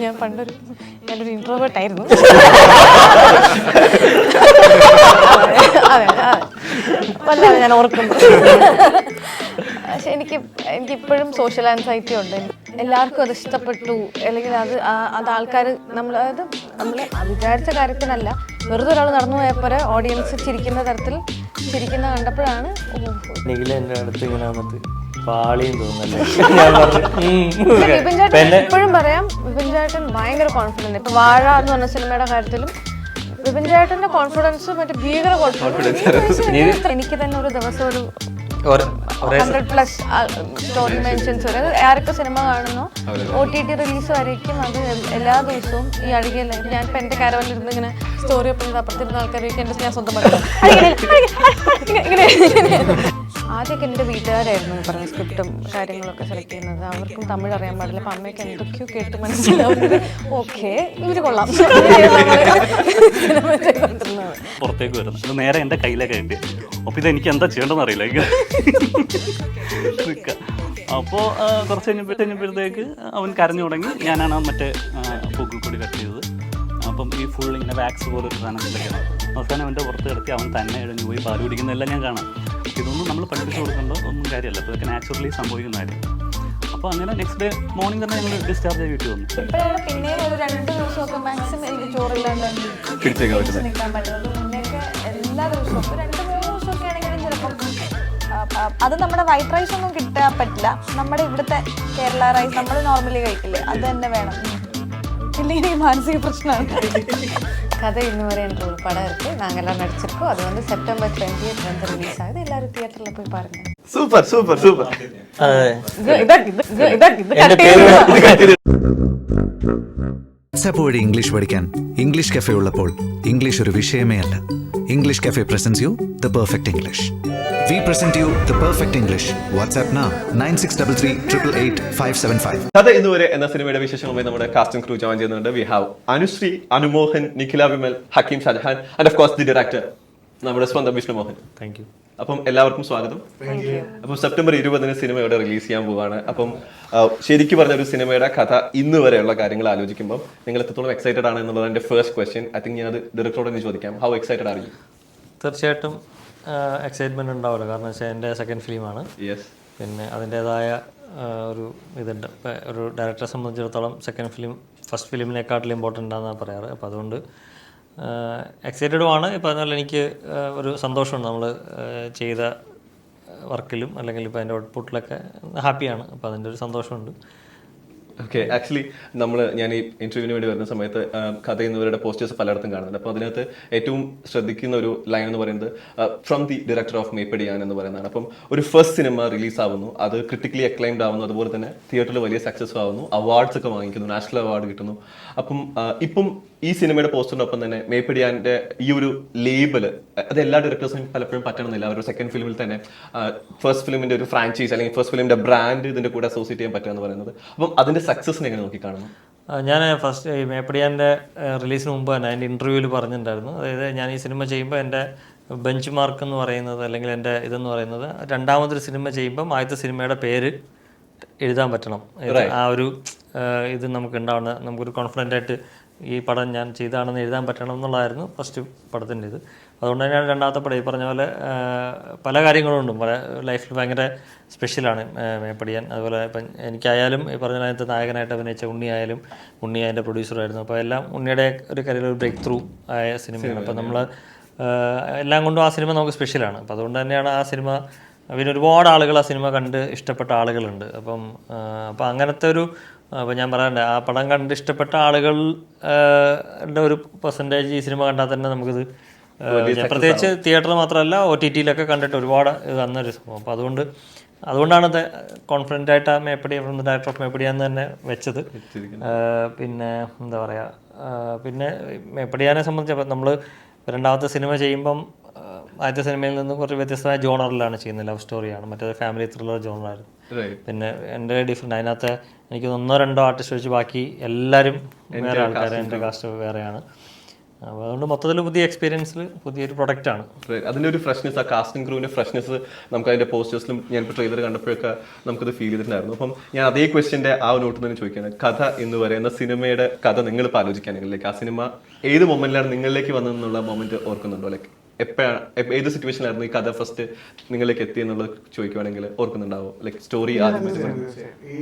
ഞാനൊരു ഇൻട്രോവേർട്ടായിരുന്നു. വല്ലാതെ ഞാൻ ഓർക്കുന്നു. പക്ഷെ എനിക്കിപ്പോഴും സോഷ്യൽ ആൻസൈറ്റി ഉണ്ട്. എല്ലാവർക്കും അത് ഇഷ്ടപ്പെട്ടു, അല്ലെങ്കിൽ അത് ആൾക്കാർ നമ്മൾ വിചാരിച്ച കാര്യത്തിനല്ല, വെറുതെ ഒരാൾ നടന്നു പോയപ്പോൾ ഓഡിയൻസ് ചിരിക്കുന്ന തരത്തിൽ ചിരിക്കുന്ന കണ്ടപ്പോഴാണ് എൻ്റെ അടുത്ത് ഇങ്ങനെ വന്നിട്ട് പാളിയും തോന്നുന്നല്ലേ. വിപിൻ ചേട്ടൻ ഇപ്പോഴും പറയാം, വിപിൻ ചേട്ടൻ ഭയങ്കര കോൺഫിഡൻറ്റ്. ഇപ്പൊ വാഴ എന്ന് പറഞ്ഞ സിനിമയുടെ കാര്യത്തിലും വിപിൻ ചേട്ടന്റെ കോൺഫിഡൻസ് മറ്റേ ഭീകര കോൺഫിഡൻസ്. എനിക്ക് തന്നെ ഒരു ദിവസം ഒരു 100+ സ്റ്റോറി മെൻഷൻസ് വരെ ആരൊക്കെ സിനിമ കാണുന്നോ OTT റിലീസ് വരേക്കും അത് എല്ലാ ദിവസവും ഈ അഴുകിയ ലൈഫ്. ഞാനിപ്പോൾ എൻ്റെ കാരവനിലിരുന്ന് ഇങ്ങനെ സ്റ്റോറി ഒപ്പം അപ്പുറത്തിരുന്ന ആൾക്കാരൊക്കെ എൻ്റെ ഞാൻ സ്വന്തം ഇങ്ങനെ. ആദ്യമൊക്കെ എൻ്റെ വീട്ടുകാരായിരുന്നു പറഞ്ഞ സ്ക്രിപ്റ്റും കാര്യങ്ങളൊക്കെ സെലക്ട് ചെയ്യുന്നത്. അവർക്കും തമിഴ് അറിയാൻ പാടില്ല. അപ്പം അമ്മയ്ക്ക് എന്തൊക്കെയോ കേട്ട് മനസ്സിലാവുന്നത് ഓക്കെ ഇവർ കൊള്ളാം പുറത്തേക്ക് വരുന്നത് ഇത് നേരെ എൻ്റെ കയ്യിലേക്ക് കിട്ടി. അപ്പോൾ ഇതെനിക്ക് എന്താ ചെയ്യേണ്ടതെന്ന് അറിയില്ല. അപ്പോൾ കുറച്ച് കഴിഞ്ഞപ്പോഴത്തേക്ക് അവൻ കരഞ്ഞു തുടങ്ങി. ഞാനാണ് മറ്റേ പൂക്കിൾ കൂടി കട്ട് ചെയ്തത്. അപ്പം ഈ ഫുൾ ഇങ്ങനെ വാക്സ് പോലെ ഒരു സാധനത്തിലൊക്കെയാണ്. അവസാനം അവൻ്റെ പുറത്ത് കിടത്തി അവൻ തന്നെ ഇഴഞ്ഞു പോയി പാൽ കുടിക്കുന്നതെല്ലാം ഞാൻ കാണാം. ഇതൊന്നും നമ്മൾ പഠിപ്പിച്ചു കൊടുക്കേണ്ട ഒന്നും കാര്യമല്ല. അപ്പോൾ ഇതൊക്കെ നാച്ചുറലി സംഭവിക്കുന്നതായിരുന്നു. അപ്പോൾ അങ്ങനെ നെക്സ്റ്റ് ഡേ മോർണിംഗ് തന്നെ ഞങ്ങൾ ഡിസ്ചാർജ് ആയി വീട്ടിൽ വന്നു. പിന്നെ ഒരു 2 ദിവസമൊക്കെ മാക്സിമം എനിക്ക് ചോറില്ലാണ്ട് നിൽക്കാൻ പറ്റുന്നത്. മുന്നേക്ക് എല്ലാ ദിവസവും 2-3 ദിവസമൊക്കെ ആണെങ്കിലും ചിലപ്പം അത് നമ്മുടെ വൈറ്റ് റൈസ് ഒന്നും കിട്ടാൻ പറ്റില്ല. നമ്മുടെ ഇവിടുത്തെ കേരള റൈസ് നമ്മൾ നോർമലി കഴിക്കില്ലേ, അത് തന്നെ വേണം. ഇല്ലെങ്കിൽ മാനസിക പ്രശ്നമാണ്. கதை இன்னும் வரை என்ற ஒரு படம் இருக்குது. நாங்கள்லாம் நடிச்சிருக்கோம். அது வந்து September 20th வந்து ரிலீஸ் ஆகுது. எல்லாரும் தியேட்டரில் போய் பாருங்க. Super super super. വാട്സാപ്പ് വഴി ഇംഗ്ലീഷ് പഠിക്കാൻ ഇംഗ്ലീഷ് കഫേ ഉള്ളപ്പോൾ ഇംഗ്ലീഷ് ഒരു വിഷയമേ അല്ല. English cafe presents you the perfect English. We present you the perfect English. WhatsApp now 9633888575. കഥ ഇന്നുവരെ എന്ന സിനിമയുടെ വിശേഷങ്ങളുമായി നമ്മുടെ കാസ്റ്റിംഗ് ക്രൂ ജോയിൻ ചെയ്യുന്നുണ്ട്. We have Anusree, Anumohan, Nikhila Vimal, Hakeem Shajahan and of course the director നമ്മുടെ സ്വന്തം വിഷ്ണു മോഹൻ. Thank you. അപ്പം എല്ലാവർക്കും സ്വാഗതം. അപ്പം സെപ്റ്റംബർ 20 സിനിമയുടെ റിലീസ് ചെയ്യാൻ പോവാണ്. അപ്പം ശരിക്കും പറഞ്ഞ ഒരു സിനിമയുടെ കഥ ഇന്ന് വരെയുള്ള കാര്യങ്ങൾ ആലോചിക്കുമ്പോൾ നിങ്ങൾ എത്രത്തോളം എക്സൈറ്റഡ് ആണ് എന്നുള്ളത് എൻ്റെ ഫസ്റ്റ് ക്വസ്റ്റ്യൻ. ഐ തിങ്ക് ഞാനത് ഡയറക്ടറോട് തന്നെ ചോദിക്കാം. How excited are you? തീർച്ചയായിട്ടും എക്സൈറ്റ്മെൻറ്റ് ഉണ്ടാവില്ല. കാരണം വെച്ചാൽ എൻ്റെ സെക്കൻഡ് ഫിലിമാണ്. പിന്നെ അതിൻ്റേതായ ഒരു ഇതുണ്ട്. ഒരു ഡയറക്ടറെ സംബന്ധിച്ചിടത്തോളം സെക്കൻഡ് ഫിലിം ഫസ്റ്റ് ഫിലിമിനെക്കാട്ടിലും ഇമ്പോർട്ടൻ്റ് ആണെന്നാണ് പറയാറ്. അപ്പോൾ അതുകൊണ്ട് എക്സൈറ്റഡുമാണ്. ഇപ്പോൾ പറഞ്ഞാൽ എനിക്ക് ഒരു സന്തോഷമുണ്ട്. നമ്മൾ ചെയ്ത വർക്കിലും അല്ലെങ്കിൽ ഇപ്പോൾ അതിൻ്റെ ഔട്ട്പുട്ടിലൊക്കെ ഹാപ്പിയാണ്. അപ്പോൾ അതിൻ്റെ ഒരു സന്തോഷമുണ്ട്. ഓക്കെ, ആക്ച്വലി ഞാൻ ഈ ഇന്റർവ്യൂവിന് വേണ്ടി വരുന്ന സമയത്ത് കഥ എന്നിവരുടെ പോസ്റ്റേഴ്സ് പലയിടത്തും കാണുന്നുണ്ട്. അപ്പോൾ അതിനകത്ത് ഏറ്റവും ശ്രദ്ധിക്കുന്ന ഒരു ലൈൻ എന്ന് പറയുന്നത് from the director of Meppadiyan എന്ന് പറയുന്നതാണ്. അപ്പം ഒരു ഫസ്റ്റ് സിനിമ റിലീസ് ആവുന്നു, അത് ക്രിട്ടിക്കലി അക്ലൈംഡ് ആവുന്നു, അതുപോലെ തന്നെ തിയേറ്ററിൽ വലിയ സക്സസ് ആവുന്നു, അവാർഡ്സ് ഒക്കെ വാങ്ങിക്കുന്നു, നാഷണൽ അവാർഡ് കിട്ടുന്നു. അപ്പം ഇപ്പം ഈ സിനിമയുടെ പോസ്റ്ററിനൊപ്പം തന്നെ മേപ്പടിയാൻ്റെ ഈ ഒരു ലേബല് അത് എല്ലാ ഡയറക്ടേഴ്സിനും പലപ്പോഴും പറ്റണമെന്നില്ല. അവരുടെ സെക്കൻഡ് ഫിലിമിൽ തന്നെ ഫസ്റ്റ് ഫിലിമിന്റെ ഒരു ഫ്രാഞ്ചൈസ് അല്ലെങ്കിൽ ഫസ്റ്റ് ഫിലിമിന്റെ ബ്രാൻഡ് ഇതിന്റെ കൂടെ അസോസിയേറ്റ് ചെയ്യാൻ പറ്റുക എന്ന് പറയുന്നത്. അപ്പം അതിന്റെ സക്സസിനെ എങ്ങനെ നോക്കി കാണുന്നു? ഞാൻ ഫസ്റ്റ് ഈ മേപ്പടിയാൻ്റെ റിലീസിന് മുമ്പ് തന്നെ അതിൻ്റെ ഇൻ്റർവ്യൂവിൽ പറഞ്ഞിട്ടുണ്ടായിരുന്നു. അതായത് ഞാൻ ഈ സിനിമ ചെയ്യുമ്പോൾ എൻ്റെ ബെഞ്ച് മാർക്ക് എന്ന് പറയുന്നത് അല്ലെങ്കിൽ എൻ്റെ ഇതെന്ന് പറയുന്നത് രണ്ടാമതൊരു സിനിമ ചെയ്യുമ്പം ആദ്യത്തെ സിനിമയുടെ പേര് എഴുതാൻ പറ്റണം. ആ ഒരു ഇത് നമുക്ക് ഉണ്ടാവണം. നമുക്കൊരു കോൺഫിഡൻ്റ് ആയിട്ട് ഈ പടം ഞാൻ ചെയ്താണെന്ന് എഴുതാൻ പറ്റണം എന്നുള്ളതായിരുന്നു ഫസ്റ്റ് പടത്തിൻ്റെ ഇത്. അതുകൊണ്ട് തന്നെയാണ് രണ്ടാമത്തെ പടം ഈ പറഞ്ഞ പോലെ പല കാര്യങ്ങളുണ്ടും പല ലൈഫിൽ ഭയങ്കര സ്പെഷ്യലാണ് മേപ്പടിയാൻ. അതുപോലെ ഇപ്പം എനിക്കായാലും ഈ പറഞ്ഞ അതിനകത്ത് നായകനായിട്ട് അഭിനയിച്ച ഉണ്ണിയായാലും ഉണ്ണി അതിൻ്റെ പ്രൊഡ്യൂസറായിരുന്നു. അപ്പോൾ എല്ലാം ഉണ്ണിയുടെ ഒരു കരിയർ ഒരു ബ്രേക്ക് ത്രൂ ആയ സിനിമയാണ്. അപ്പോൾ നമ്മൾ എല്ലാം കൊണ്ടും ആ സിനിമ നമുക്ക് സ്പെഷ്യലാണ്. അപ്പോൾ അതുകൊണ്ട് തന്നെയാണ് ആ സിനിമ പിന്നെ ഒരുപാട് ആളുകൾ ആ സിനിമ കണ്ട് ഇഷ്ടപ്പെട്ട ആളുകളുണ്ട്. അപ്പോൾ അങ്ങനത്തെ ഒരു അപ്പോൾ ഞാൻ പറയാറുണ്ട് ആ പടം കണ്ട് ഇഷ്ടപ്പെട്ട ആളുകളുടെ ഒരു പെർസെൻറ്റേജ് ഈ സിനിമ കണ്ടാൽ തന്നെ നമുക്കിത് പ്രത്യേകിച്ച് തിയേറ്ററിൽ മാത്രമല്ല OTT-യിലൊക്കെ കണ്ടിട്ട് ഒരുപാട് ഇത് വന്നൊരു സംഭവം. അപ്പോൾ അതുകൊണ്ടാണ് കോൺഫിഡൻ്റ് ആയിട്ട് ആ മേപ്പടി ഫ്രം ദ ഡയറക്ടർ ഓഫ് മേപ്പടിയാന്ന് തന്നെ വെച്ചത്. പിന്നെ എന്താ പറയുക, പിന്നെ മേപ്പടിയാനെ സംബന്ധിച്ച് നമ്മൾ രണ്ടാമത്തെ സിനിമ ചെയ്യുമ്പം ആദ്യത്തെ സിനിമയിൽ നിന്ന് കുറച്ച് വ്യത്യസ്തമായ ജോണറിലാണ് ചെയ്യുന്നത്. ലവ് സ്റ്റോറിയാണ്, മറ്റേത് ഫാമിലി ത്രില്ലർ ജോണറായിരുന്നു. പിന്നെ എൻ്റെ ഡിഫറെൻ്റ് അതിനകത്ത് എനിക്ക് 1-2 ആർട്ടിസ്റ്റ് വെച്ച് ബാക്കി എല്ലാവരും വേറെ ആൾക്കാർ, എൻ്റെ കാസ്റ്റ് വേറെയാണ്. അപ്പോൾ അതുകൊണ്ട് മൊത്തത്തിൽ പുതിയ എക്സ്പീരിയൻസിൽ പുതിയൊരു പ്രൊഡക്റ്റാണ്. അതിൻ്റെ ഒരു ഫ്രഷ്നെസ്, ആ കാസ്റ്റിംഗ് ക്രൂവിൻ്റെ ഫ്രഷ്നെസ് നമുക്ക് അതിൻ്റെ പോസ്റ്റേഴ്സിലും ഞാനിപ്പോൾ ട്രെയിലർ കണ്ടപ്പോഴൊക്കെ നമുക്കത് ഫീൽ ചെയ്തിട്ടുണ്ടായിരുന്നു. അപ്പം ഞാൻ അതേ ക്വസ്റ്റ്യൻ്റെ ആ ഒരു നോട്ട് തന്നെ ചോദിക്കുകയാണ്, കഥ എന്ന് പറയുന്ന സിനിമയുടെ കഥ നിങ്ങളിപ്പോൾ ആലോചിക്കുകയാണെങ്കിൽ ലൈക്ക് ആ സിനിമ ഏത് മൊമെന്റിലാണ് നിങ്ങളിലേക്ക് വന്നതെന്നുള്ള മൊമെന്റ് ഓർക്കുന്നുണ്ടോ? ലൈക്ക് എപ്പോഴാണ്, ഏത് സിറ്റുവേഷനിലായിരുന്നു ഈ കഥ ഫസ്റ്റ് നിങ്ങളിലേക്ക് എത്തി എന്നുള്ളത് ചോദിക്കുവാണെങ്കിൽ ഓർക്കുന്നുണ്ടാവോ? ലൈക്ക് സ്റ്റോറി ആദ്യം ഈ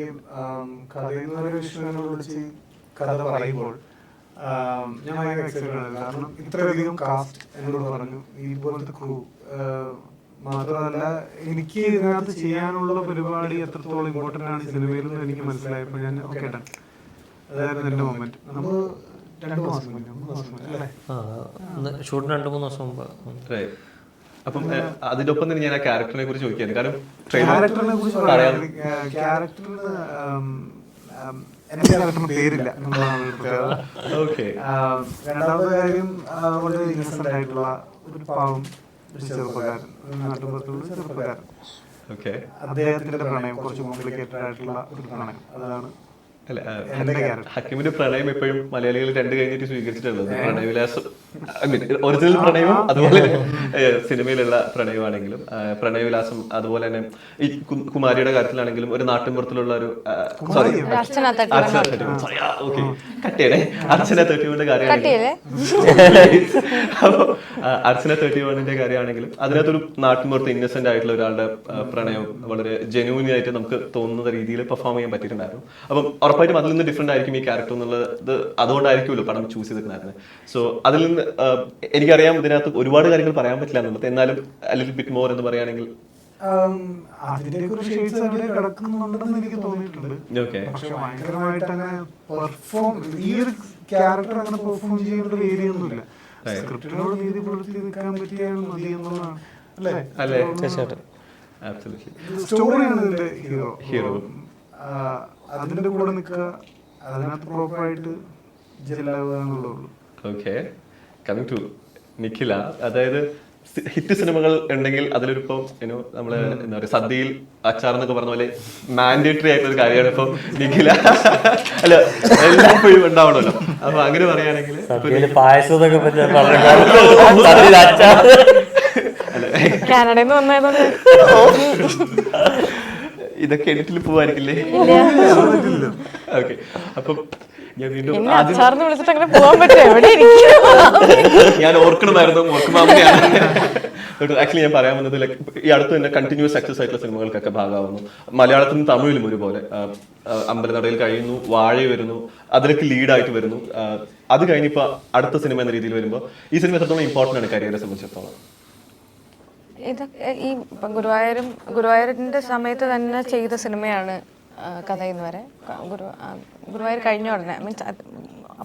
കഥ പറയുമ്പോൾ ഞാൻ ഭയങ്കര എക്സൈറ്റഡ് ആണ്. കാരണം ഇത്രയധികം കാസ്റ്റ് എന്നോട് പറഞ്ഞു, ഇതുപോലത്തെ ക്രൂ, മാത്രമല്ല എനിക്ക് ഇതിനകത്ത് ചെയ്യാനുള്ള പരിപാടി എത്രത്തോളം ഇമ്പോർട്ടൻ്റ് ആണ് സിനിമയിൽ എന്ന് എനിക്ക് മനസ്സിലായപ്പോൾ ഞാൻ ഓക്കെ ഡൺ. അതായിരുന്നു എൻ്റെ മൊമെന്റ്. നമ്മൾ 2 മാസം മുന്നേ 3 മാസം മുന്നേ അല്ലേ ഷൂട്ടിന് 2-3 ദിവസം മുമ്പ്. അപ്പം അതിന്റെ ഒപ്പം തന്നെ ഞാൻ ആ ക്യാരക്ടറിനെ കുറിച്ച് ചോദിക്കുകയാണ്. കാരണം ക്യാരക്ടറിനെ കുറിച്ച് ക്യാരക്ടറിന് എന്റെ ക്യാരക്ടറിന് പേരില്ല. രണ്ടാമത്തെ കാര്യം വളരെ ഇന്നസെന്റ് ആയിട്ടുള്ള ഒരു പാവം ഒരു ചെറുപ്പക്കാരൻ, നാട്ടുപുറത്തുള്ള ചെറുപ്പക്കാരൻ. അദ്ദേഹത്തിന്റെ പ്രണയം കുറച്ച് കോംപ്ലിക്കേറ്റഡ് ആയിട്ടുള്ള ഒരു പ്രണയം, അതാണ് ഹക്കീമിന്റെ പ്രണയം എപ്പോഴും മലയാളികൾ 2 കഴിഞ്ഞിട്ട് സ്വീകരിച്ചിട്ടുള്ളത്. പ്രണയവിലാസം ഒറിജിനൽ പ്രണയവും അതുപോലെ സിനിമയിലുള്ള പ്രണയമാണെങ്കിലും പ്രണയവിലാസം, അതുപോലെ തന്നെ ഈ കുമാരിയുടെ കാര്യത്തിലാണെങ്കിലും ഒരു നാട്ടിൻപുറത്തിലുള്ള ഒരു അർച്ചന 31ന്റെ കാര്യമാണെങ്കിലും അർച്ചന 31ന്റെ കാര്യമാണെങ്കിലും അതിനകത്തൊരു നാട്ടിൻപുറത്ത് ഇന്നസെന്റ് ആയിട്ടുള്ള ഒരാളുടെ പ്രണയം വളരെ ജെന്യൂൻ ആയിട്ട് നമുക്ക് തോന്നുന്ന രീതിയിൽ പെർഫോം ചെയ്യാൻ പറ്റിയിട്ടുണ്ടായിരുന്നു. അപ്പം ഉറപ്പായിട്ടും അതിൽ നിന്ന് ഡിഫറെന്റ് ആയിരിക്കും ഈ ക്യാരക്ടർ എന്നുള്ളത്. അതുകൊണ്ടായിരിക്കുമല്ലോ പടം ചൂസ് ചെയ്തിട്ടുണ്ടായിരുന്നത്. സോ അതിൽ നിന്ന് എനിക്കറിയാം ഇതിനകത്ത് ഒരുപാട് കാര്യങ്ങൾ പറയാൻ പറ്റില്ല എന്നുള്ളത്. എന്നാലും ലിറ്റിൽ ബിറ്റ് മോർ എന്ന് പറയുകയാണെങ്കിൽ കിടക്കുന്നുണ്ടെന്ന് എനിക്ക് തോന്നിയിട്ടുണ്ട്. പക്ഷെ ഭയങ്കരമായിട്ട് അങ്ങനെ പെർഫോം, ഈ ഒരു ക്യാരക്ടർ അങ്ങനെ പെർഫോം ചെയ്യേണ്ട ഒരു ഏരിയ ഒന്നുമില്ല. സ്ക്രിപ്റ്റിനോട് നീതി പുലർത്തി നിൽക്കാൻ പറ്റിയാണ് മതി എന്നുള്ളതാണ് അല്ലേ? സ്റ്റോറിയാണ് ഇതിന്റെ ഹീറോ. അതിന്റെ കൂടെ നിൽക്കുക, അതിനകത്ത് പ്രോപ്പറായിട്ട് ജെല്ലാവുക എന്നുള്ളൂ. ഓക്കെ, കമ്മിങ് ടു നിഖില, അതായത് ഹിറ്റ് സിനിമകൾ ഉണ്ടെങ്കിൽ അതിലൊരിപ്പം നമ്മള് എന്താ പറയുക, സദ്യയിൽ അച്ചാർ എന്നൊക്കെ പറഞ്ഞ പോലെ മാൻഡേറ്ററി ആയിട്ടൊരു കാര്യമാണ് ഇപ്പം നിഖില. അല്ല, എല്ലായ്പ്പോഴും ഉണ്ടാവണമല്ലോ. അപ്പൊ അങ്ങനെ പറയുകയാണെങ്കിൽ ഇതൊക്കെ എഡിറ്റിൽ പോവായിരിക്കില്ലേ? ഓക്കെ, അപ്പം ഞാൻ വീണ്ടും ഞാൻ ഓർക്കണമായിരുന്നു, ആക്ച്വലി ഞാൻ പറയാൻ വന്നത് ലൈക്ക് ഈ അടുത്ത് തന്നെ കണ്ടിന്യൂസ് സക്സസ് ആയിട്ടുള്ള സിനിമകൾക്കൊക്കെ ഭാഗമാവുന്നു. മലയാളത്തിലും തമിഴിലും ഒരുപോലെ അമ്പലനടയിൽ കഴിയുന്നു, വാഴ വരുന്നു, അതിലേക്ക് ലീഡായിട്ട് വരുന്നു. അത് കഴിഞ്ഞിപ്പോൾ അടുത്ത സിനിമ എന്ന രീതിയിൽ വരുമ്പോൾ ഈ സിനിമ എത്രത്തോളം ഇമ്പോർട്ടൻ്റ് ആണ് കരിയറെ സംബന്ധിച്ചിടത്തോളം? ഇതൊക്കെ ഈ ഗുരുവായൂരിന്റെ സമയത്ത് തന്നെ ചെയ്ത സിനിമയാണ് കഥ എന്ന് വരെ. ഗുരുവായൂർ കഴിഞ്ഞ ഉടനെ മീൻസ്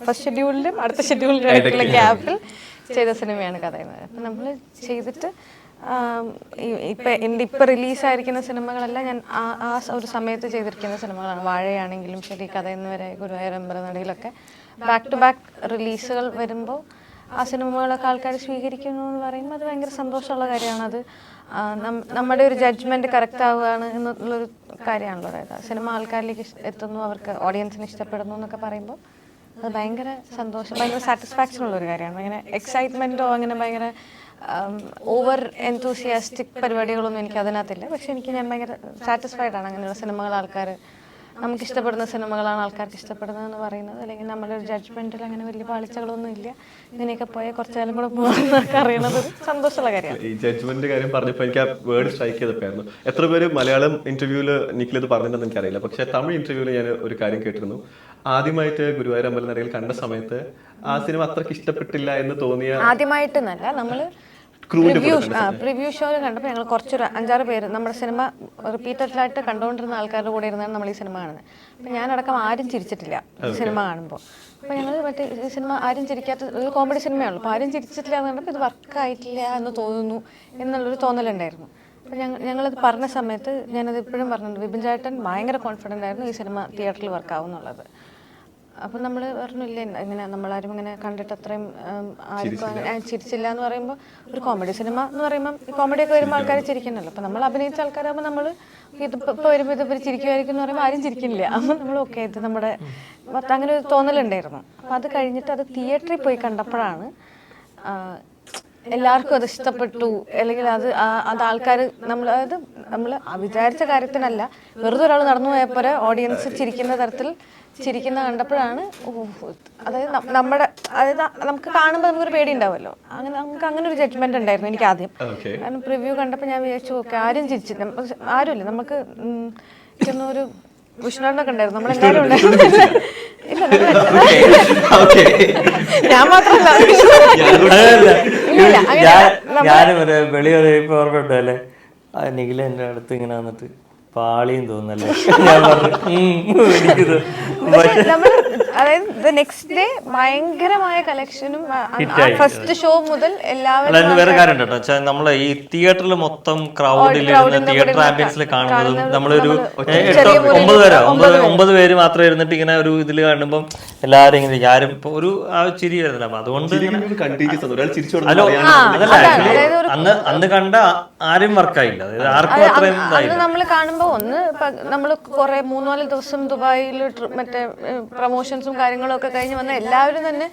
ഫസ്റ്റ് ഷെഡ്യൂളിലും അടുത്ത ഷെഡ്യൂളിലും ആയിട്ടുള്ള ഗ്യാപ്പിൽ ചെയ്ത സിനിമയാണ് കഥ എന്ന് വരെ. അപ്പം നമ്മൾ ചെയ്തിട്ട് ഇപ്പം റിലീസായിരിക്കുന്ന സിനിമകളെല്ലാം ഞാൻ ആ ഒരു സമയത്ത് ചെയ്തിരിക്കുന്ന സിനിമകളാണ്. വാഴയാണെങ്കിലും ശരി, കഥ എന്ന് വരെ, ഗുരുവായൂർ അമ്പലനടയിലൊക്കെ ബാക്ക് ടു ബാക്ക് റിലീസുകൾ വരുമ്പോൾ ആ സിനിമകളൊക്കെ ആൾക്കാർ സ്വീകരിക്കുന്നു എന്ന് പറയുമ്പോൾ അത് ഭയങ്കര സന്തോഷമുള്ള കാര്യമാണ്. അത് നമ്മുടെ ഒരു ജഡ്ജ്മെന്റ് കറക്റ്റ് ആവുകയാണ് എന്നുള്ളൊരു കാര്യമാണല്ലോ. അതായത് സിനിമ ആൾക്കാരിലേക്ക് എത്തുന്നു, അവർക്ക് ഓഡിയൻസിന് ഇഷ്ടപ്പെടുന്നു എന്നൊക്കെ പറയുമ്പോൾ അത് ഭയങ്കര സന്തോഷം, ഭയങ്കര സാറ്റിസ്ഫാക്ഷൻ ഉള്ളൊരു കാര്യമാണ്. ഭയങ്കര എക്സൈറ്റ്മെന്റോ അങ്ങനെ ഭയങ്കര ഓവർ എൻതൂസിയാസ്റ്റിക് പരിപാടികളൊന്നും എനിക്ക് അതിനകത്തില്ല. പക്ഷെ ഞാൻ ഭയങ്കര സാറ്റിസ്ഫൈഡ് ആണ് അങ്ങനെയുള്ള സിനിമകൾ ആൾക്കാർ, നമുക്ക് ഇഷ്ടപ്പെടുന്ന സിനിമകളാണ് ആൾക്കാർക്ക് ഇഷ്ടപ്പെടുന്നതെന്ന് പറയുന്നത്. അല്ലെങ്കിൽ നമ്മുടെ ഒരു ജഡ്ജ്മെന്റിൽ അങ്ങനെ വലിയ പാളിച്ചകളൊന്നും ഇല്ല, ഇങ്ങനെയൊക്കെ പോയാൽ കുറച്ചു കാലം കൂടെ പോകുന്നതൊക്കെ അറിയണത് ഒരു സന്തോഷമുള്ള കാര്യമാണ്. ഈ ജഡ്ജ്മെന്റ് കാര്യം പറഞ്ഞപ്പോൾ എനിക്ക് ആ വേർഡ് സ്ട്രൈക്ക് ചെയ്തപ്പോഴായിരുന്നു. എത്ര പേര് മലയാളം ഇന്റർവ്യൂവിൽ നിഖിൽ ഇത് പറഞ്ഞിട്ടുണ്ടെന്ന് എനിക്കറിയില്ല, പക്ഷെ തമിഴ് ഇന്റർവ്യൂവിൽ ഞാൻ ഒരു കാര്യം കേട്ടിരുന്നു. ആദ്യമായിട്ട് ഗുരുവായൂർ അമ്പലനടയിൽ കണ്ട സമയത്ത് ആ സിനിമ അത്രയ്ക്ക് ഇഷ്ടപ്പെട്ടില്ല എന്ന് തോന്നിയ, ആദ്യമായിട്ടെന്നല്ല, നമ്മള് പ്രിവ്യൂ ഷോയിൽ കണ്ടപ്പോൾ ഞങ്ങൾ കുറച്ചൊരു 5-6 പേര് നമ്മുടെ സിനിമ റിപ്പീറ്റഡായിട്ട് കണ്ടുകൊണ്ടിരുന്ന ആൾക്കാരുടെ കൂടെ ഇരുന്നാണ് നമ്മൾ ഈ സിനിമ കാണുന്നത്. അപ്പം ഞാനടക്കം ആരും ചിരിച്ചിട്ടില്ല സിനിമ കാണുമ്പോൾ. അപ്പോൾ ഞങ്ങൾ മറ്റേ ഈ സിനിമ ആരും ചിരിക്കാത്ത ഒരു കോമഡി സിനിമയുള്ളൂ, അപ്പോൾ ആരും ചിരിച്ചിട്ടില്ല എന്ന് കണ്ടപ്പോൾ ഇത് വർക്കായിട്ടില്ല എന്ന് തോന്നുന്നു എന്നുള്ളൊരു തോന്നലുണ്ടായിരുന്നു. അപ്പോൾ ഞങ്ങളത് പറഞ്ഞ സമയത്ത് ഞാനത് ഇപ്പോഴും പറഞ്ഞിട്ടുണ്ട്, വിപിൻ ചേട്ടൻ ഭയങ്കര കോൺഫിഡൻ്റ് ആയിരുന്നു ഈ സിനിമ തിയേറ്ററിൽ വർക്കാവും എന്നുള്ളത്. അപ്പം നമ്മൾ പറഞ്ഞില്ലേ ഇങ്ങനെ നമ്മളാരും ഇങ്ങനെ കണ്ടിട്ട് അത്രയും ആർക്കും അങ്ങനെ ചിരിച്ചില്ല എന്ന് പറയുമ്പോൾ ഒരു കോമഡി സിനിമ എന്ന് പറയുമ്പോൾ കോമഡിയൊക്കെ വരുമ്പോൾ ആൾക്കാർ ചിരിക്കണമല്ലോ. അപ്പം നമ്മൾ അഭിനയിച്ച ആൾക്കാരാകുമ്പോൾ നമ്മൾ ഇതിപ്പോൾ വരുമ്പോൾ ഇതിപ്പോൾ ചിരിക്കുമായിരിക്കും എന്ന് പറയുമ്പോൾ ആരും ചിരിക്കില്ല. അപ്പം നമ്മൾ ഓക്കെ ഇത് നമ്മുടെ അങ്ങനെ ഒരു തോന്നലുണ്ടായിരുന്നു. അപ്പം അത് കഴിഞ്ഞിട്ട് അത് തിയേറ്ററിൽ പോയി കണ്ടപ്പോഴാണ് എല്ലാവർക്കും അത് ഇഷ്ടപ്പെട്ടു, അല്ലെങ്കിൽ അത് ആൾക്കാർ അതായത് നമ്മൾ വിചാരിച്ച കാര്യത്തിനല്ല, വെറുതെ ഒരാൾ നടന്നു പോയപ്പോൾ ഓഡിയൻസ് ചിരിക്കുന്ന തരത്തിൽ ചിരിക്കുന്ന കണ്ടപ്പോഴാണ് അതായത് അതായത് നമുക്ക് കാണുമ്പോൾ നമുക്കൊരു പേടി ഉണ്ടാവുമല്ലോ, നമുക്ക് അങ്ങനെ ഒരു ജഡ്ജ്മെന്റ് ഉണ്ടായിരുന്നു എനിക്ക് ആദ്യം. കാരണം പ്രിവ്യൂ കണ്ടപ്പോൾ ഞാൻ വിചാരിച്ചു ഓക്കെ ആരും ചിരിച്ചില്ല, ആരുമില്ല, നമുക്ക് ഒരു വിഷ്ണുവിനൊക്കെ ഉണ്ടായിരുന്നു, നമ്മളെല്ലാവരും ഉണ്ടായിരുന്നു. ഇല്ല ഞാൻ മാത്രമല്ല, ഞാനും വെളിയൊരു ഓർമ്മയുണ്ടോ അല്ലേ, നിഖില എൻ്റെ അടുത്ത് ഇങ്ങനെ വന്നിട്ട് പാളിയും തോന്നല്ലേ, ഞാൻ പറഞ്ഞു അതായത് നെക്സ്റ്റ് ഡേ ഭയങ്കരമായ കളക്ഷനും ഫസ്റ്റ് ഷോ മുതൽ എല്ലാവരും. വേറെ കാര്യം ഉണ്ടോ വെച്ചാൽ നമ്മള് ഈ തിയേറ്ററിൽ മൊത്തം ക്രൗഡിലിരുന്ന് തിയേറ്റർ ആംബിയൻസിൽ കാണുന്നതും നമ്മളൊരു 9 പേര് മാത്രം ഇരുന്നിട്ട് ഇങ്ങനെ ഒരു ഇതിൽ കാണുമ്പോൾ എല്ലാരും ഇങ്ങനെ ആരും ഇപ്പൊ ഒരു ആ ചിരി വരുന്നില്ല. അപ്പൊ അതുകൊണ്ട് അന്ന് കണ്ട ആരും വർക്കായില്ല, ആർക്കും അത്രയും നമ്മൾ കാണുമ്പോ നമ്മൾ കുറെ 3-4 ദിവസം ദുബായിൽ മറ്റേ പ്രൊമോഷൻസും കാര്യങ്ങളും ഒക്കെ കഴിഞ്ഞ് വന്ന എല്ലാവരും തന്നെ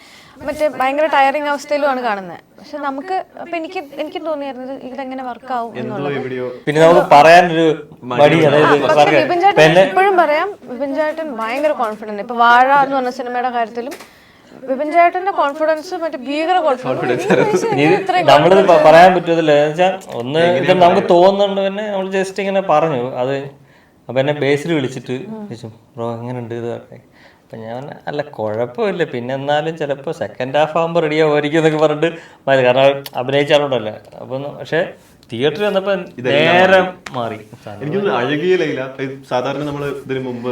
മറ്റേ ഭയങ്കര ടയറിങ് അവസ്ഥയിലുമാണ് കാണുന്നത്. പക്ഷെ നമുക്ക് അപ്പൊ എനിക്ക് തോന്നിയായിരുന്നത് ഇതെങ്ങനെ വർക്കാവും എന്നുള്ളത്. പിന്നെ നമുക്ക് പറയാനൊരു വിപിൻ ചേട്ടൻ എപ്പോഴും പറയാം, വിപിൻ ചേട്ടൻ ഭയങ്കര കോൺഫിഡന്റ്. ഇപ്പൊ വാഴ എന്ന് പറഞ്ഞ സിനിമയുടെ കാര്യത്തിലും വിപിൻ ചേട്ടന്റെ കോൺഫിഡൻസ് മറ്റേ ഭീകര കോൺഫിഡൻസ്. നമ്മളിത് പറയാൻ പറ്റുമതില്ല വെച്ചാൽ ഒന്ന് ഇത് നമുക്ക് തോന്നുന്നുണ്ട്, പിന്നെ നമ്മൾ ജസ്റ്റ് ഇങ്ങനെ പറഞ്ഞു അത്. അപ്പൊ എന്നെ ബേസിൽ വിളിച്ചിട്ട് ചോദിച്ചു ബ്രോ എങ്ങനെയുണ്ട് ഇത്, അപ്പം ഞാൻ അല്ല കുഴപ്പമില്ല, പിന്നെ എന്നാലും ചിലപ്പോൾ സെക്കൻഡ് ഹാഫ് ആകുമ്പോൾ റെഡിയാവുമായിരിക്കും എന്നൊക്കെ പറഞ്ഞിട്ട് മതി, കാരണം അഭിനയിച്ചാലുണ്ടല്ലോ. അപ്പം പക്ഷേ തിയേറ്ററിൽ വന്നപ്പോൾ നേരം മാറി. എനിക്കൊന്ന് അഴകിയ ലൈല, സാധാരണ നമ്മൾ ഇതിനു മുമ്പ്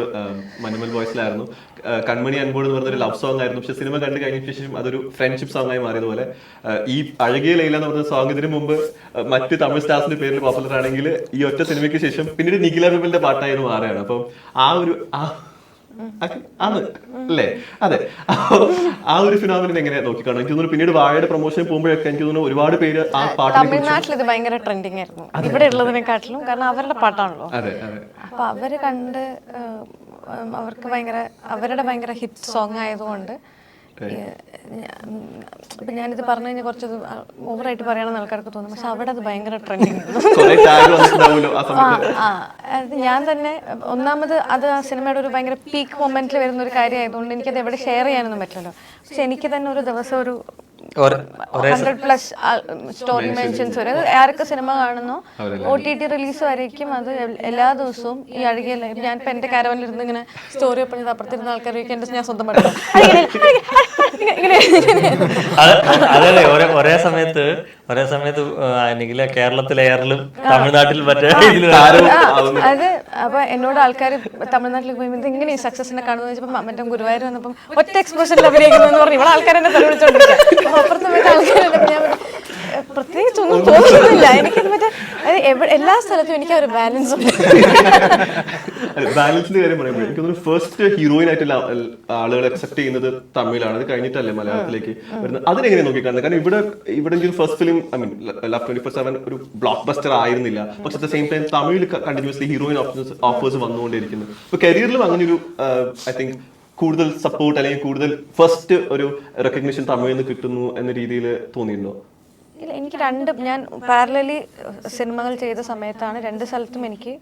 മഞ്ഞുമൽ വോയിസിലായിരുന്നു കൺമണി അൻപോട് എന്ന് പറഞ്ഞൊരു ലവ് സോങ് ആയിരുന്നു. പക്ഷെ സിനിമ കണ്ടു കഴിഞ്ഞ ശേഷം അതൊരു ഫ്രണ്ട്ഷിപ്പ് സോങ് ആയി മാറിയതുപോലെ ഈ അഴകിയ ലൈല എന്ന് പറഞ്ഞ സോങ് ഇതിനു മുമ്പ് മറ്റ് തമിഴ് സ്റ്റാർസിന്റെ പേരിൽ പോപ്പുലർ ആണെങ്കിൽ ഈ ഒറ്റ സിനിമയ്ക്ക് ശേഷം പിന്നീട് നിഖില വിമലിന്റെ പാട്ടായി മാറുകയാണ്. അപ്പം അല്ലേ അതെ, ആ ഒരു ഫിനോമിനൻ എങ്ങനെ നോക്കിക്കാണും? എനിക്ക് തോന്നുന്നു പിന്നീട് വാഴയുടെ പ്രൊമോഷൻ പോകുമ്പോഴൊക്കെ എനിക്ക് തോന്നുന്നു ഒരുപാട് പേര് ആ പാട്ട് തമിഴ്നാട്ടിൽ ഇത് ഭയങ്കര ട്രെൻഡിങ് ആയിരുന്നു ഇവിടെ ഉള്ളതിനെക്കാട്ടിലും, കാരണം അവരുടെ പാട്ടാണല്ലോ. അപ്പൊ അവര് കണ്ട് അവർക്ക് അവരുടെ ഭയങ്കര ഹിറ്റ് സോങ് ആയതുകൊണ്ട് ഇപ്പൊ ഞാനിത് പറഞ്ഞു കഴിഞ്ഞാൽ കുറച്ച് ഓവറായിട്ട് പറയണമെന്ന് ആൾക്കാർക്ക് തോന്നും, പക്ഷെ അവിടെ അത് ഭയങ്കര ട്രെൻഡിങ് ആയിരുന്നു. അത് ഞാൻ തന്നെ ഒന്നാമത് അത് ആ സിനിമയുടെ ഒരു ഭയങ്കര പീക്ക് മൊമെന്റിൽ വരുന്ന ഒരു കാര്യമായതുകൊണ്ട് എനിക്കത് എവിടെ ഷെയർ ചെയ്യാനൊന്നും പറ്റില്ലല്ലോ. പക്ഷെ എനിക്ക് തന്നെ ഒരു ദിവസം ഒരു 100+ സ്റ്റോറി മെൻഷൻസ് വരെ, ആരൊക്കെ സിനിമ കാണുന്നോ OTT റിലീസ് വരേക്കും അത് എല്ലാ ദിവസവും ഈ അഴകിയ ഞാൻ ഇപ്പൊ എന്റെ കാരവനിലിരുന്ന് ഇങ്ങനെ സ്റ്റോറി ഒപ്പിഞ്ഞത് അപ്പുറത്തിരുന്ന ആൾക്കാർ എന്റെ ഞാൻ സ്വന്തം അതല്ലേ ഒരേ സമയത്ത് നിഖില കേരളത്തിലെ എയറിലും തമിഴ്നാട്ടിൽ മറ്റേ അത് അപ്പൊ എന്നോട് ആൾക്കാർ തമിഴ്നാട്ടിൽ പോയി ഇങ്ങനെ സക്സസിനെ കാണുന്നത് വെച്ചപ്പോ മറ്റേ ഗുരുവായൂർ വന്നപ്പം ഒറ്റ എക്സ്പ്രഷനിൽ അഭിനയിക്കുന്നു എന്ന് പറഞ്ഞു ഇവിടെ ആൾക്കാർ എന്നെ തലവിളിച്ചോണ്ടിരിക്കുക. അപ്പുറത്ത് പോയിട്ട് ആൾക്കാരല്ല, ഞാൻ പ്രത്യേകിച്ച് ഒന്നും തോന്നുന്നില്ല. എനിക്കത് മറ്റേ എല്ലാ സ്ഥലത്തും എനിക്ക് ഒരു ബാലൻസ് ഉണ്ട്. ബാലൻസിന്റെ കാര്യം പറയുമ്പോൾ എനിക്ക് തോന്നുന്നു ഫസ്റ്റ് ഹീറോയിൻ ആയിട്ടുള്ള ആളുകൾ അക്സെപ്റ്റ് ചെയ്യുന്നത് തമിഴിലാണ്, അത് കഴിഞ്ഞിട്ടല്ലേ മലയാളത്തിലേക്ക് വരുന്നത്. അതിനെങ്ങനെ നോക്കിക്കാണുന്നത്? കാരണം ഇവിടെ ഫസ്റ്റ് ഫിലിം ലവ് 24/7 ഒരു ബ്ലോക്ക് ബസ്റ്റർ ആയിരുന്നില്ല, പക്ഷെ അറ്റ് ദ സെയിം ടൈം തമിഴിൽ കണ്ടിന്യൂസ്ലി ഹീറോയിൻ ഓഫേഴ്സ് വന്നുകൊണ്ടിരിക്കുന്നു. ഇപ്പൊ കരിയറിലും അങ്ങനെ ഒരു ഐ തിങ്ക് കൂടുതൽ സപ്പോർട്ട് അല്ലെങ്കിൽ കൂടുതൽ ഫസ്റ്റ് ഒരു റെക്കഗ്നിഷൻ തമിഴിൽ നിന്ന് കിട്ടുന്നു എന്ന രീതിയിൽ തോന്നിയിട്ടുണ്ടോ? ഇല്ല, എനിക്ക് ഞാൻ പാരലലി സിനിമകൾ ചെയ്ത സമയത്താണ് 2 സ്ഥലത്തും എനിക്ക്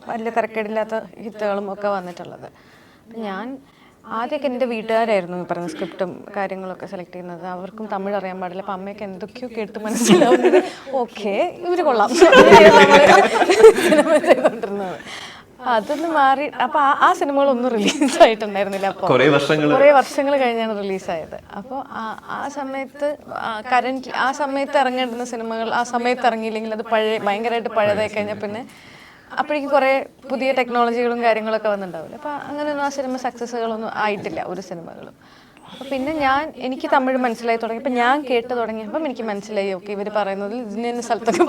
വലിയ തിരക്കേടില്ലാത്ത ഹിറ്റുകളും ഒക്കെ വന്നിട്ടുള്ളത്. ഞാൻ ആദ്യമൊക്കെ എൻ്റെ വീട്ടുകാരായിരുന്നു ഈ പറഞ്ഞ സ്ക്രിപ്റ്റും കാര്യങ്ങളൊക്കെ സെലക്ട് ചെയ്യുന്നത്. അവർക്കും തമിഴ് അറിയാൻ പാടില്ല. അപ്പം അമ്മയൊക്കെ എന്തൊക്കെയോ കേട്ട് മനസ്സിലാവുന്നത് ഓക്കെ ഇവര് കൊള്ളാം സിനിമ ചെയ്തോണ്ടിരുന്നത്. അതൊന്ന് മാറി അപ്പൊ ആ സിനിമകളൊന്നും റിലീസായിട്ടുണ്ടായിരുന്നില്ല. അപ്പോൾ കുറേ വർഷങ്ങൾ കഴിഞ്ഞാണ് റിലീസായത്. അപ്പോൾ ആ സമയത്ത് ആ സമയത്ത് ഇറങ്ങേണ്ടുന്ന സിനിമകൾ ആ സമയത്ത് ഇറങ്ങിയില്ലെങ്കിൽ അത് ഭയങ്കരമായിട്ട് പഴയതായി കഴിഞ്ഞാൽ പിന്നെ അപ്പോഴേക്കും കുറേ പുതിയ ടെക്നോളജികളും കാര്യങ്ങളൊക്കെ വന്നിട്ടുണ്ടാവില്ല. അപ്പോൾ അങ്ങനെയൊന്നും ആ സിനിമ സക്സസ്സുകളൊന്നും ആയിട്ടില്ല ഒരു സിനിമകളും. അപ്പോൾ പിന്നെ എനിക്ക് തമിഴ് മനസ്സിലായി തുടങ്ങി. അപ്പം ഞാൻ കേട്ട് തുടങ്ങിയപ്പം എനിക്ക് മനസ്സിലായി ഓക്കെ ഇവർ പറയുന്നതിൽ ഇതിന് സ്ഥലത്തൊക്കെ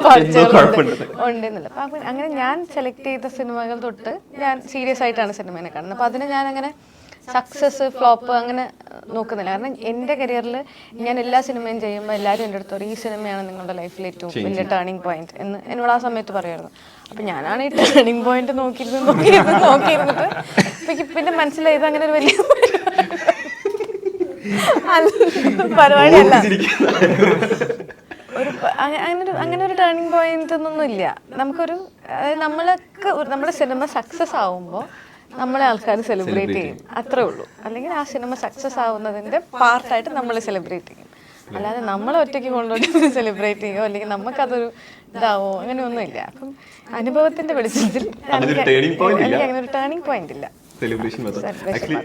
ഉണ്ടെന്നില്ല. അപ്പം അങ്ങനെ ഞാൻ സെലക്ട് ചെയ്ത സിനിമകൾ തൊട്ട് ഞാൻ സീരിയസ് ആയിട്ടാണ് സിനിമേനെ കാണുന്നത്. അപ്പോൾ അതിനെ ഞാൻ അങ്ങനെ സക്സസ് ഫ്ലോപ്പ് അങ്ങനെ നോക്കുന്നില്ല. കാരണം എൻ്റെ കരിയറിൽ ഞാൻ എല്ലാ സിനിമയും ചെയ്യുമ്പോൾ എല്ലാവരും എൻ്റെ അടുത്ത് പറയും ഈ സിനിമയാണ് നിങ്ങളുടെ ലൈഫിൽ ഏറ്റവും വലിയ ടേണിംഗ് പോയിന്റ് എന്ന് എന്നോട് ആ സമയത്ത് പറയുമായിരുന്നു. അപ്പം ഞാനാണ് ഈ ടേണിംഗ് പോയിന്റ് നോക്കിയിരുന്നിട്ട് പിന്നെ മനസ്സിലായത് അങ്ങനെ ഒരു വലിയ പരിപാടിയല്ല. അങ്ങനെ ഒരു ടേണിംഗ് പോയിന്റ് ഒന്നും ഇല്ല. നമുക്കൊരു നമ്മൾക്ക് നമ്മുടെ സിനിമ സക്സസ് ആവുമ്പോൾ നമ്മളെ ആൾക്കാർ സെലിബ്രേറ്റ് ചെയ്യും, അത്രേ ഉള്ളൂ. അല്ലെങ്കിൽ ആ സിനിമ സക്സസ് ആവുന്നതിൻ്റെ പാർട്ടായിട്ട് നമ്മൾ സെലിബ്രേറ്റ് ചെയ്യും. അല്ലാതെ നമ്മളെ ഒറ്റയ്ക്ക് കൊണ്ടുപോയി സെലിബ്രേറ്റ് ചെയ്യുമോ അല്ലെങ്കിൽ നമുക്കതൊരു ഇതാവോ അങ്ങനെയൊന്നുമില്ല. അപ്പം അനുഭവത്തിന്റെ വെളിച്ചത്തിൽ അങ്ങനെ ഒരു ടേണിംഗ് പോയിന്റ് ഇല്ല. Celebration method. ആക്ച്വലി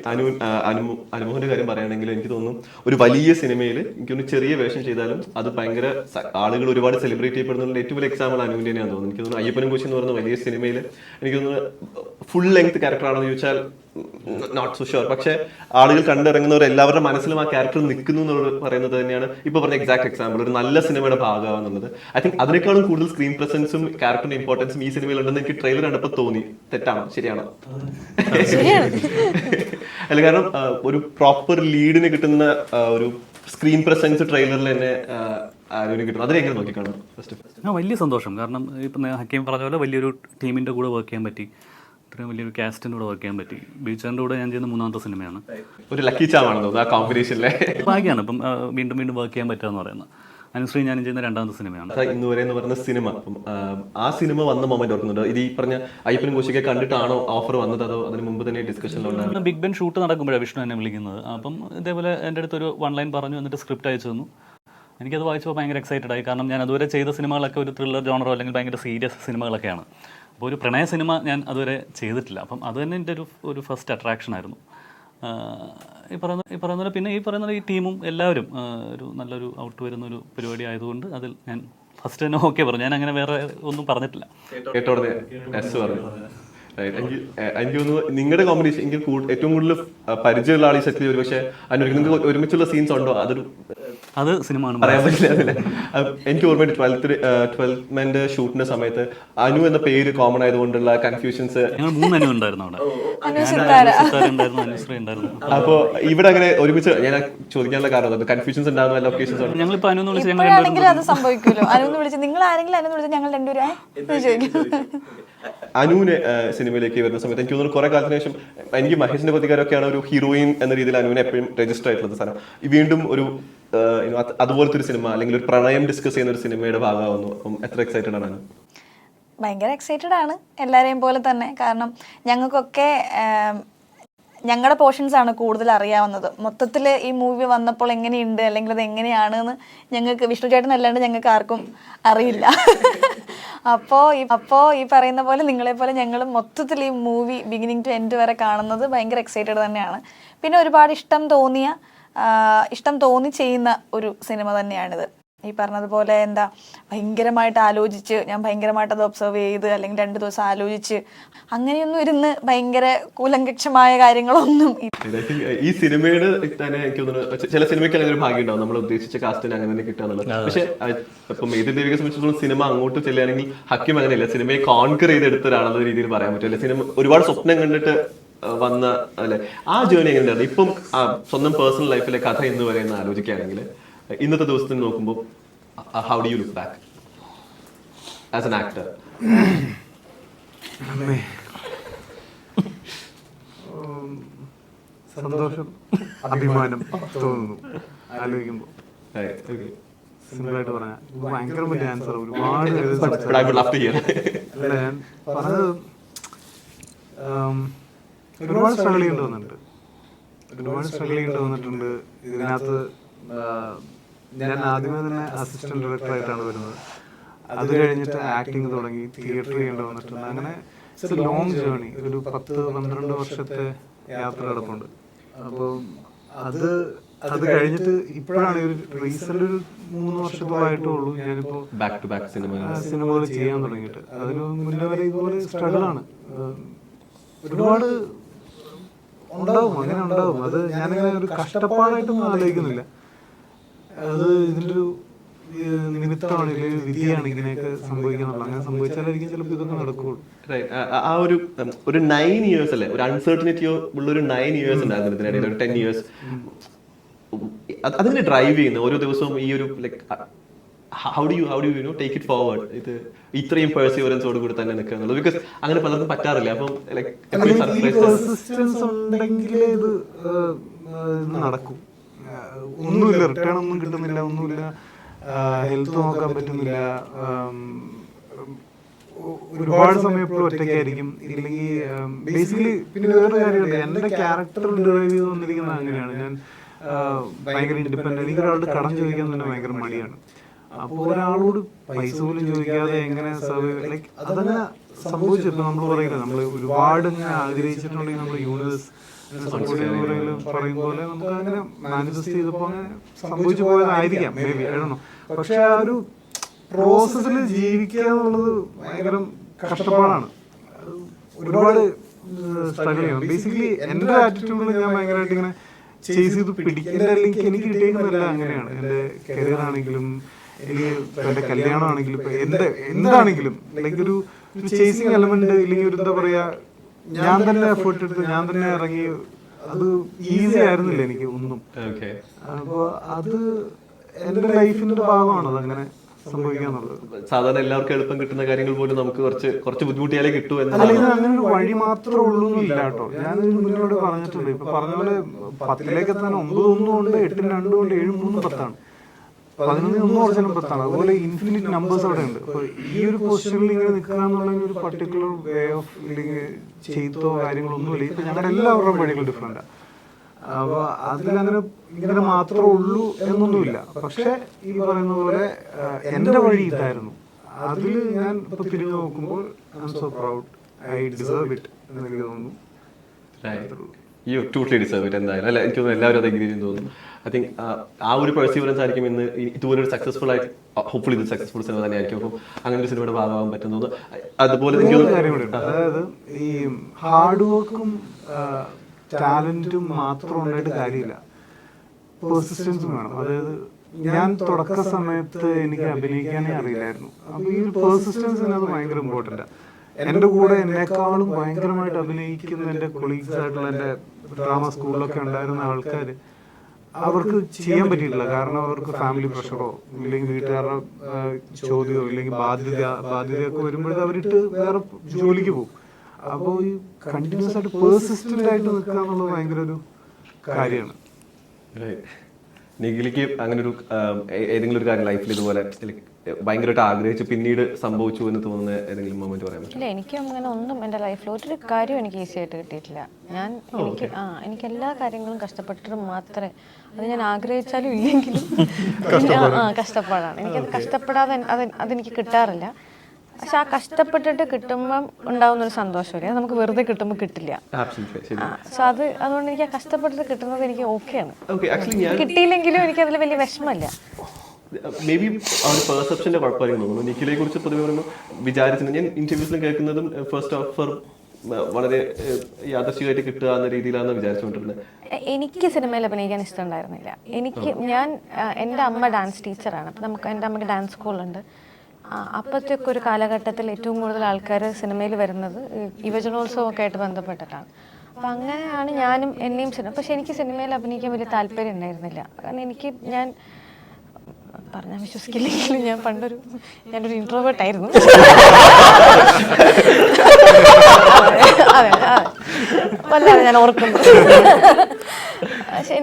അനുമോഹന്റെ കാര്യം പറയുകയാണെങ്കിൽ എനിക്ക് തോന്നുന്നു ഒരു വലിയ സിനിമയിൽ എനിക്കൊന്ന് ചെറിയ വേഷം ചെയ്താലും അത് ഭയങ്കര ആളുകൾ ഒരുപാട് സെലിബ്രേറ്റ് ചെയ്യപ്പെടുന്നതിന്റെ ഏറ്റവും വലിയ എക്സാമ്പിൾ അനുവിന്റെ തന്നെയാണെന്ന് തോന്നുന്നു. എനിക്ക് തോന്നുന്നു അയ്യപ്പനും കോശി എന്ന് പറയുന്ന വലിയ സിനിമയിൽ എനിക്ക് തോന്നുന്നു ഫുൾ ലെങ്ത് ക്യാരക്ടറാണെന്ന് ചോദിച്ചാൽ നോട്ട് സോ ഷുവർ. പക്ഷെ ആളുകൾ കണ്ടിറങ്ങുന്നവർ എല്ലാവരുടെ മനസ്സിലും ആ ക്യാരക്ടർ നിൽക്കുന്നു എന്നുള്ളത് പറയുന്നത് തന്നെയാണ് ഇപ്പൊ പറഞ്ഞ എക്സാക്ട് എക്സാമ്പിൾ. ഒരു നല്ല സിനിമയുടെ ഭാഗമാണെന്നുള്ളത് ഐ തിങ്ക് അതിനേക്കാളും കൂടുതൽ സ്ക്രീൻ പ്രസൻസും ക്യാരക്ടറിന്റെ ഇമ്പോർട്ടൻസും ഈ സിനിമയിൽ ഉണ്ടെന്ന് എനിക്ക് ട്രെയിലർ കണ്ടപ്പോൾ തോന്നി. തെറ്റാണോ ശരിയാണോ? അല്ല, കാരണം ഒരു പ്രോപ്പർ ലീഡിന് കിട്ടുന്ന ഒരു സ്ക്രീൻ പ്രസൻസ് ട്രെയിലറിൽ തന്നെ കിട്ടും. അതിനെങ്ങനെ നോക്കിക്കാണും? വലിയ സന്തോഷം. കാരണം ഇപ്പം ഹക്കീം പറഞ്ഞ പോലെ വലിയൊരു ടീമിൻ്റെ കൂടെ വർക്ക് ചെയ്യാൻ പറ്റി, ഇത്രയും വലിയൊരു കാസ്റ്റിൻ്റെ കൂടെ വർക്ക് ചെയ്യാൻ പറ്റി. ബീച്ചാറിൻ്റെ കൂടെ ഞാൻ ചെയ്യുന്ന 3ാമത്തെ സിനിമയാണ്. ഒരു ലക്കി ചാമാണെന്ന് തോന്നുന്നു ആ കോമ്പിനേഷനിലെ. ഭാഗ്യമാണ് ഇപ്പം വീണ്ടും വർക്ക് ചെയ്യാൻ പറ്റുക പറയുന്നത്. അനുശ്രീ ഞാൻ ചെയ്യുന്ന 2ാമത്തെ സിനിമയാണ്. ഇന്ന് വരെ എന്ന് പറയുന്ന സിനിമ, ആ സിനിമ വന്ന മൊമെന്റ് ഓർക്കുന്നുണ്ടോ? ഇത് ഈ പറഞ്ഞ അയ്യപ്പനും കോശിയൊക്കെ കണ്ടിട്ടാണോ ഓഫർ വന്നത്, അതോ അതിന് മുമ്പ് തന്നെ ഡിസ്കഷനിലുണ്ടായിരുന്നു? ബിഗ് ബെൻ ഷൂട്ട് നടക്കുമ്പോഴാണ് വിഷ്ണു എന്നെ വിളിക്കുന്നത്. അപ്പം ഇതേപോലെ എൻ്റെ അടുത്ത് ഒരു 1 ലൈൻ പറഞ്ഞു, എന്നിട്ട് സ്ക്രിപ്റ്റ് അയച്ചു തന്നു. എനിക്കത് വായിച്ചപ്പോൾ ഭയങ്കര എക്സൈറ്റഡ് ആയി. കാരണം ഞാൻ അതുവരെ ചെയ്ത സിനിമകളൊക്കെ ഒരു ത്രില്ലർ ജോണറോ അല്ലെങ്കിൽ ഭയങ്കര സീരിയസ് സിനിമകളൊക്കെയാണ്. അപ്പോൾ ഒരു പ്രണയ സിനിമ ഞാൻ അതുവരെ ചെയ്തിട്ടില്ല. അപ്പം അത് തന്നെ എൻ്റെ ഒരു ഫസ്റ്റ് അട്രാക്ഷൻ ആയിരുന്നു. ഈ പറയുന്ന പിന്നെ ഈ പറയുന്ന ഈ ടീമും എല്ലാവരും ഒരു നല്ലൊരു ഔട്ട് വരുന്ന ഒരു പരിപാടി ആയതുകൊണ്ട് അതിൽ ഞാൻ ഫസ്റ്റ് തന്നെ ഓക്കെ പറഞ്ഞു. ഞാൻ അങ്ങനെ വേറെ ഒന്നും പറഞ്ഞിട്ടില്ല. എനിക്ക് തോന്നുന്നു നിങ്ങളുടെ കോമ്പറ്റീഷൻ എനിക്ക് ഏറ്റവും കൂടുതൽ പരിചയമുള്ള ആൾ ഈ സെറ്റിൽ ഒരു പക്ഷേ നിങ്ങൾക്ക് ഒരുമിച്ചുള്ള സീൻസ് ഉണ്ടോ? അത് സിനിമ പറയാൻ പറ്റില്ല. എനിക്ക് ഓർമ്മയുണ്ട് 12th മെന്റെ ഷൂട്ടിന്റെ സമയത്ത് അനു എന്ന പേര് കോമൺ ആയതുകൊണ്ടുള്ള കൺഫ്യൂഷൻസ്. ഞങ്ങൾ 3 അനു ഉണ്ടായിരുന്നു അവിടെ. അപ്പോ ഇവിടെ അങ്ങനെ ഒരുമിച്ച് ഞാൻ ചോദിക്കാനുള്ള കാരണം കൺഫ്യൂഷൻസ് ഉണ്ടാകുന്ന ലൊക്കേഷൻസ് ഉണ്ട്. ഞങ്ങളിപ്പോ അനു അത് സംഭവിക്കുമല്ലോ. അനു വിളിച്ച് നിങ്ങൾ ആരെങ്കിലും അനു വിളിച്ച് ഞങ്ങൾ രണ്ടുപേരും അനുവിനെ സിനിമയിലേക്ക് വരുന്ന സമയത്ത് എനിക്ക് തോന്നുന്നു കുറെ കാലത്തിന് ശേഷം എനിക്ക് മഹേഷിന്റെ പ്രതികാരമൊക്കെയാണ് ഒരു ഹീറോയിൻ എന്ന രീതിയിൽ അനുവിനെ എപ്പോഴും രജിസ്റ്റർ ആയിട്ടുള്ള സാധനം. വീണ്ടും ഒരു അതുപോലത്തെ ഒരു സിനിമ അല്ലെങ്കിൽ ഒരു പ്രണയം ഡിസ്കസ് ചെയ്യുന്ന ഒരു സിനിമയുടെ ഭാഗമാവുന്നു. അപ്പം എത്ര എക്സൈറ്റഡ് ആണ്? ഭയങ്കര എക്സൈറ്റഡ് ആണ്, എല്ലാവരെയും പോലെ തന്നെ. കാരണം ഞങ്ങൾക്കൊക്കെ ഞങ്ങളുടെ പോർഷൻസ് ആണ് കൂടുതൽ അറിയാവുന്നത്. മൊത്തത്തിൽ ഈ മൂവി വന്നപ്പോൾ എങ്ങനെയുണ്ട് അല്ലെങ്കിൽ അത് എങ്ങനെയാണെന്ന് ഞങ്ങൾക്ക് വിഷ്ണു ചേട്ടൻ അല്ലാണ്ട് ഞങ്ങൾക്ക് ആർക്കും അറിയില്ല. അപ്പോൾ ഈ പറയുന്ന പോലെ നിങ്ങളെ പോലെ ഞങ്ങൾ മൊത്തത്തിൽ ഈ മൂവി ബിഗിനിങ് ടു എൻഡ് വരെ കാണുന്നത് ഭയങ്കര എക്സൈറ്റഡ് തന്നെയാണ്. പിന്നെ ഒരുപാട് ഇഷ്ടം തോന്നി ചെയ്യുന്ന ഒരു സിനിമ തന്നെയാണിത്. ഈ പറഞ്ഞതുപോലെ ഭയങ്കരമായിട്ട് ആലോചിച്ച് ഞാൻ ഭയങ്കരമായിട്ട് അത് ഒബ്സർവ് ചെയ്ത് അല്ലെങ്കിൽ 2 ദിവസം ആലോചിച്ച് അങ്ങനെയൊന്നും ഇരുന്ന് ഭയങ്കര കൂലങ്കക്ഷമായ കാര്യങ്ങളൊന്നും. ഈ സിനിമയുടെ തന്നെ എനിക്ക് തോന്നുന്നു ചില സിനിമയ്ക്ക് അങ്ങനെ ഒരു ഭാഗ്യം ഉണ്ടാവും, നമ്മൾ ഉദ്ദേശിച്ച കാസ്റ്റിന് അങ്ങനെ തന്നെ കിട്ടാന്നുള്ളത്. പക്ഷെ ഇപ്പം മേതിൻ ദേവിയെ സംബന്ധിച്ചിടത്തോളം സിനിമ അങ്ങോട്ട് ചെല്ലുകയാണെങ്കിൽ ഹക്കിം അങ്ങനെയല്ല, സിനിമയെ കോൺകർ ചെയ്തെടുത്തതാണെന്ന രീതിയിൽ പറയാൻ പറ്റില്ല. സിനിമ ഒരുപാട് സ്വപ്നം കണ്ടിട്ട് വന്ന അല്ലെ, ആ ജേർണി എങ്ങനെയാണ് ഇപ്പം സ്വന്തം പേഴ്സണൽ ലൈഫിലെ കഥ എന്ന് പറയുന്ന ആലോചിക്കുകയാണെങ്കിൽ ഇന്നത്തെ ദിവസത്തിന് നോക്കുമ്പോൾ how do you look back as an actor? സന്തോഷം, അഭിമാനം തോന്നുന്നു ആലോചിക്കുമ്പോൾ. സിമ്പിളായിട്ട് പറഞ്ഞാൽ ഭയങ്കര വലിയ ആൻസർ. ഒരുപാട് അല്ല, ഞാൻ പറഞ്ഞത് ഒരുപാട് സ്ട്രഗിൾ ചെയ്യേണ്ടി വന്നിട്ടുണ്ട് ഇതിനകത്ത്. ഞാൻ ആദ്യമേ തന്നെ അസിസ്റ്റന്റ് ഡയറക്ടർ ആയിട്ടാണ് വരുന്നത്. അത് കഴിഞ്ഞിട്ട് ആക്ടിങ് തുടങ്ങി, തിയേറ്റർ ചെയ്യേണ്ടി വന്നിട്ടുണ്ട്. അങ്ങനെ ഇറ്റ്സ് എ ലോങ് ജേർണി. ഒരു 10-12 വർഷത്തെ യാത്ര കിടപ്പുണ്ട്. അപ്പോൾ അത് കഴിഞ്ഞിട്ട് ഇപ്പോഴാണ് ഒരു റീസെന്റ് ഒരു 3 വർഷത്തോളായിട്ടേ ഉള്ളൂ ഞാനിപ്പോ ബാക്ക് ടു ബാക്ക് സിനിമകൾ ചെയ്യാൻ തുടങ്ങിയിട്ട്. അതിന് മുന്നേ വരെ ഇതുപോലെ സ്ട്രഗിളാണ്. ഒരുപാട് ഉണ്ടാവും, അങ്ങനെ ഉണ്ടാവും. അത് ഞാനിങ്ങനെ ഒരു കഷ്ടപ്പാടായിട്ടൊന്നും ആലോചിക്കുന്നില്ല. അത് ഇതിൻ്റെ ഒരു നിമിത്തമാണ് അല്ലെങ്കിൽ വിധിയാണ് ഇങ്ങനെയൊക്കെ സംഭവിക്കാന്നുള്ളത്. അങ്ങനെ സംഭവിച്ചാലായിരിക്കും ചിലപ്പോൾ ഇതൊക്കെ നടക്കുകയുള്ളൂ. ആ ഒരു 9 years അല്ലേ, ഒരു അൺസർട്ടനിറ്റി ഉള്ള ഒരു 9 years ഉണ്ടായിരുന്നു ഇതിനിടയിൽ, ഒരു 10 years. അതിനെ ഡ്രൈവ് ചെയ്യുന്ന ഓരോ ദിവസവും ഈ ഒരു like how do you take it forward, ഇത് ഇത്രയും പെർസിവറൻസോട് കൂടി തന്നെ നിൽക്കുക എന്നുള്ളത്? ബിക്കോസ് അങ്ങനെ പലർക്കും പറ്റാറില്ല. അപ്പം പെർസിസ്റ്റൻസ് ഉണ്ടെങ്കിലേ ഇത് നടക്കും. ഒന്നുമില്ല, റിട്ടേൺ ഒന്നും കിട്ടുന്നില്ല, ഒന്നുമില്ല, ഹെൽത്ത് നോക്കാൻ പറ്റുന്നില്ല, ഒരുപാട് സമയം എപ്പോഴും ഒറ്റയ്ക്കായിരിക്കും. ഇല്ലെങ്കിൽ ബേസിക്കലി പിന്നെ വേറൊരു കാര്യമുണ്ട്, എൻ്റെ ക്യാരക്ടർ ഡ്രൈവ് ചെയ്ത് വന്നിരിക്കുന്നത് അങ്ങനെയാണ്. ഞാൻ ഭയങ്കര ഇൻഡിപെൻഡന്റ്. എനിക്ക് ഒരാളുടെ കടം ചോദിക്കാൻ തന്നെ ഭയങ്കര മടിയാണ്. അപ്പോൾ ഒരാളോട് പൈസ പോലും ചോദിക്കാതെ എങ്ങനെ സർവൈവ്, ലൈക്ക് അതങ്ങനെ സംഭവിച്ചു. ഇപ്പം നമ്മൾ പറയില്ല, നമ്മൾ ഒരുപാട് ഇങ്ങനെ ആഗ്രഹിച്ചിട്ടുണ്ടെങ്കിൽ നമ്മൾ യൂണിവേഴ്സ് സപ്പോർട്ട് പറയും പോലെ നമുക്ക് അങ്ങനെ മാനിഫെസ്റ്റ് ചെയ്തപ്പോൾ അങ്ങനെ സംഭവിച്ചു പോയതായിരിക്കാം, maybe, I don't know. പക്ഷെ ആ ഒരു പ്രോസസ്സിൽ ജീവിക്കുക എന്നുള്ളത് ഭയങ്കര കഷ്ടപ്പാടാണ്. ഒരുപാട് സ്ട്രഗിൾ ചെയ്യണം. ബേസിക്കലി എൻ്റെ ആറ്റിറ്റ്യൂഡിൽ ഞാൻ ഭയങ്കരമായിട്ട് ഇങ്ങനെ ചേസ് ചെയ്ത് പിടിക്കേണ്ട, അല്ലെങ്കിൽ എനിക്ക് കിട്ടിയേക്കുന്നതല്ല അങ്ങനെയാണ്. എൻ്റെ കരിയർ ആണെങ്കിലും എനിക്ക് എൻ്റെ കല്യാണം ആണെങ്കിലും ഇപ്പം എന്താണെങ്കിലും ലൈക്ക് ഒരു ചേസിങ് എലമെന്റ്, ഇല്ലെങ്കിൽ ഒരു എന്താ പറയാ, ഞാൻ തന്നെ എഫേർട്ട് എടുത്ത് ഞാൻ തന്നെ ഇറങ്ങി, അത് ഈസി ആയിരുന്നില്ല എനിക്ക് ഒന്നും. അപ്പോൾ അത് എൻ്റെ ലൈഫിന്റെ ഒരു ഭാഗമാണ് അതങ്ങനെ സംഭവിക്കാന്നുള്ളത്. സാധാരണ എല്ലാവർക്കും എളുപ്പം കിട്ടുന്ന കാര്യങ്ങൾ പോലും നമുക്ക് കുറച്ച് ബുദ്ധിമുട്ടിയാലേ കിട്ടൂ അല്ല, ഇത് അങ്ങനെ ഒരു വഴി മാത്രമേ ഉള്ളൂ എന്നില്ല കേട്ടോ. ഞാൻ മുന്നോട് പറഞ്ഞിട്ടുണ്ട്, ഇപ്പൊ പറഞ്ഞ പോലെ 10ലേക്ക് എത്താൻ 9 1 ഉണ്ട്, 8 2 ഉണ്ട്, 7 3 10 11 1 ഓർജിനും 10. അതുപോലെ ഇൻഫിനിറ്റ് നമ്പേഴ്സ് അവിടെ ഉണ്ട്. അപ്പൊ ഈ ഒരു പൊസിഷനിൽ ഇങ്ങനെ നിൽക്കുക എന്നുള്ള ഒരു പർട്ടിക്കുലർ വേ ഓഫ് ഇല്ലെങ്കിൽ ചെയ്തോ കാര്യങ്ങളൊന്നുമില്ല. ഇപ്പൊ ഞങ്ങളുടെ എല്ലാവരുടെയും വഴികൾ ഡിഫറെന്റാ. അപ്പൊ അതിലങ്ങനെ ഇങ്ങനെ മാത്രമേ ഉള്ളൂ എന്നൊന്നുമില്ല. പക്ഷെ ഈ പറയുന്ന പോലെ എന്റെ വഴി ഇതായിരുന്നു. അതിൽ ഞാൻ ഇപ്പൊ തിരിഞ്ഞു നോക്കുമ്പോൾ I am so proud, I deserve it എന്ന് എനിക്ക് തോന്നുന്നു. You totally deserve it. എന്തായാലും അല്ല, എനിക്ക് തോന്നുന്നു എല്ലാവരും അത് എഗ്രി ചെയ്യുന്നു തോന്നുന്നു. ഐ തിങ്ക് ആ ഒരു പെർസീവറൻസ് ആയിരിക്കും ഇന്ന് ഇതുപോലെ ഒരു സക്സസ്ഫുൾ ആയിട്ട്, ഹോപ്പ്ഫുള്ളി ഇത് സക്സസ്ഫുൾ സിനിമ തന്നെ ആയിരിക്കും. അപ്പം അങ്ങനെ ഒരു സിനിമയുടെ ഭാഗമാകാൻ പറ്റുന്നത്. അതുപോലെ അതായത് ഈ ഹാർഡ് വർക്കും ടാലന്റും മാത്രം ഉണ്ടായിട്ട് കാര്യമില്ല, പെർസിസ്റ്റൻസും വേണം. അതായത് ഞാൻ തുടക്ക സമയത്ത് എനിക്ക് അഭിനയിക്കാനേ അറിയില്ലായിരുന്നു. അപ്പൊ ഈ ഒരു പെർസിസ്റ്റൻസ് അത് ഭയങ്കര ഇമ്പോർട്ടൻ്റ്. എൻ്റെ കൂടെ എന്നെക്കാളും ഭയങ്കരമായിട്ട് അഭിനയിക്കുന്ന എൻ്റെ കൊളീഗ്സ് ആയിട്ടുള്ള എൻ്റെ ഡ്രാമ സ്കൂളിലൊക്കെ ഉണ്ടായിരുന്ന ആൾക്കാർ, അവർക്ക് ചെയ്യാൻ പറ്റിയിട്ടില്ല. കാരണം അവർക്ക് ഫാമിലി പ്രഷറോ ഇല്ലെങ്കിൽ വീട്ടുകാരുടെ ചോദ്യമോ ഇല്ലെങ്കിൽ ബാധ്യതയൊക്കെ വരുമ്പോഴേ അവരിട്ട് വേറെ ജോലിക്ക് പോകും. അപ്പോൾ ഈ കണ്ടിന്യൂസ് ആയിട്ട് പെർസിസ്റ്റന്റ് ആയിട്ട് നിൽക്കുക എന്നുള്ളത് ഭയങ്കര ഒരു കാര്യമാണ്. നിഖിലിക്ക് അങ്ങനെ ഒരു ഏതെങ്കിലും ഒരു കാര്യം ലൈഫിൽ ഇതുപോലെ ഭയങ്കരമായിട്ട് ആഗ്രഹിച്ച് പിന്നീട് സംഭവിച്ചു എന്ന് തോന്നുന്ന ഏതെങ്കിലും മൊമെന്റ് പറയാൻ പറ്റും? ഇല്ല, എനിക്ക് അങ്ങനെ ഒന്നും എൻ്റെ ലൈഫിൽ ഒരു കാര്യം എനിക്ക് ഈസി ആയിട്ട് കിട്ടിയിട്ടില്ല. എനിക്ക് എല്ലാ കാര്യങ്ങളും കഷ്ടപ്പെട്ടിട്ട് മാത്രമേ, അത് ഞാൻ ആഗ്രഹിച്ചാലും ഇല്ലെങ്കിലും കഷ്ടപ്പാടാണ്. എനിക്കത് കഷ്ടപ്പെടാതെ അതെനിക്ക് കിട്ടാറില്ല. പക്ഷെ ആ കഷ്ടപ്പെട്ടിട്ട് കിട്ടുമ്പം ഉണ്ടാവുന്നൊരു സന്തോഷമില്ല, നമുക്ക് വെറുതെ കിട്ടുമ്പോൾ കിട്ടില്ല. സോ അതുകൊണ്ട് എനിക്ക് ആ കഷ്ടപ്പെട്ടിട്ട് കിട്ടുന്നത് എനിക്ക് ഓക്കെയാണ്. കിട്ടിയില്ലെങ്കിലും എനിക്ക് അതിൽ വലിയ വിഷമമില്ല. മേ ബി ആ ഒരു പെർസെപ്ഷന്റെ കുഴപ്പമായിരിക്കും തോന്നുന്നു. നിഖിലെ കുറിച്ച് പൊതുവെ പറയുമ്പോൾ വിചാരിച്ചിട്ടുണ്ട്, ഞാൻ ഇന്റർവ്യൂസിലും കേൾക്കുന്നതും ഫസ്റ്റ് ഓഫർ വളരെ യാദൃശ്ചികമായിട്ട് കിട്ടുക എന്ന രീതിയിലാണ് വിചാരിച്ചുകൊണ്ടിരുന്നത്. എനിക്ക് സിനിമയിൽ അഭിനയിക്കാൻ ഇഷ്ടമുണ്ടായിരുന്നില്ല. എൻ്റെ അമ്മ ഡാൻസ് ടീച്ചറാണ്. അപ്പം എൻ്റെ അമ്മയ്ക്ക് ഡാൻസ് സ്കൂളുണ്ട്. അപ്പോഴത്തേക്ക് ഒരു കാലഘട്ടത്തിൽ ഏറ്റവും കൂടുതൽ ആൾക്കാർ സിനിമയിൽ വരുന്നത് യുവജനോത്സവമൊക്കെ ആയിട്ട് ബന്ധപ്പെട്ടിട്ടാണ്. അപ്പം അങ്ങനെയാണ് ഞാനും എന്നെയും സിനിമ. പക്ഷെ എനിക്ക് സിനിമയിൽ അഭിനയിക്കാൻ വലിയ താല്പര്യം ഉണ്ടായിരുന്നില്ല. കാരണം ഞാൻ പറഞ്ഞാൽ വിശ്വസിക്കില്ലെങ്കിലും ഞാനൊരു ഇൻട്രോവേർട്ടായിരുന്നു. വല്ലാതെ ഞാൻ ഓർക്കുന്നു. പക്ഷെ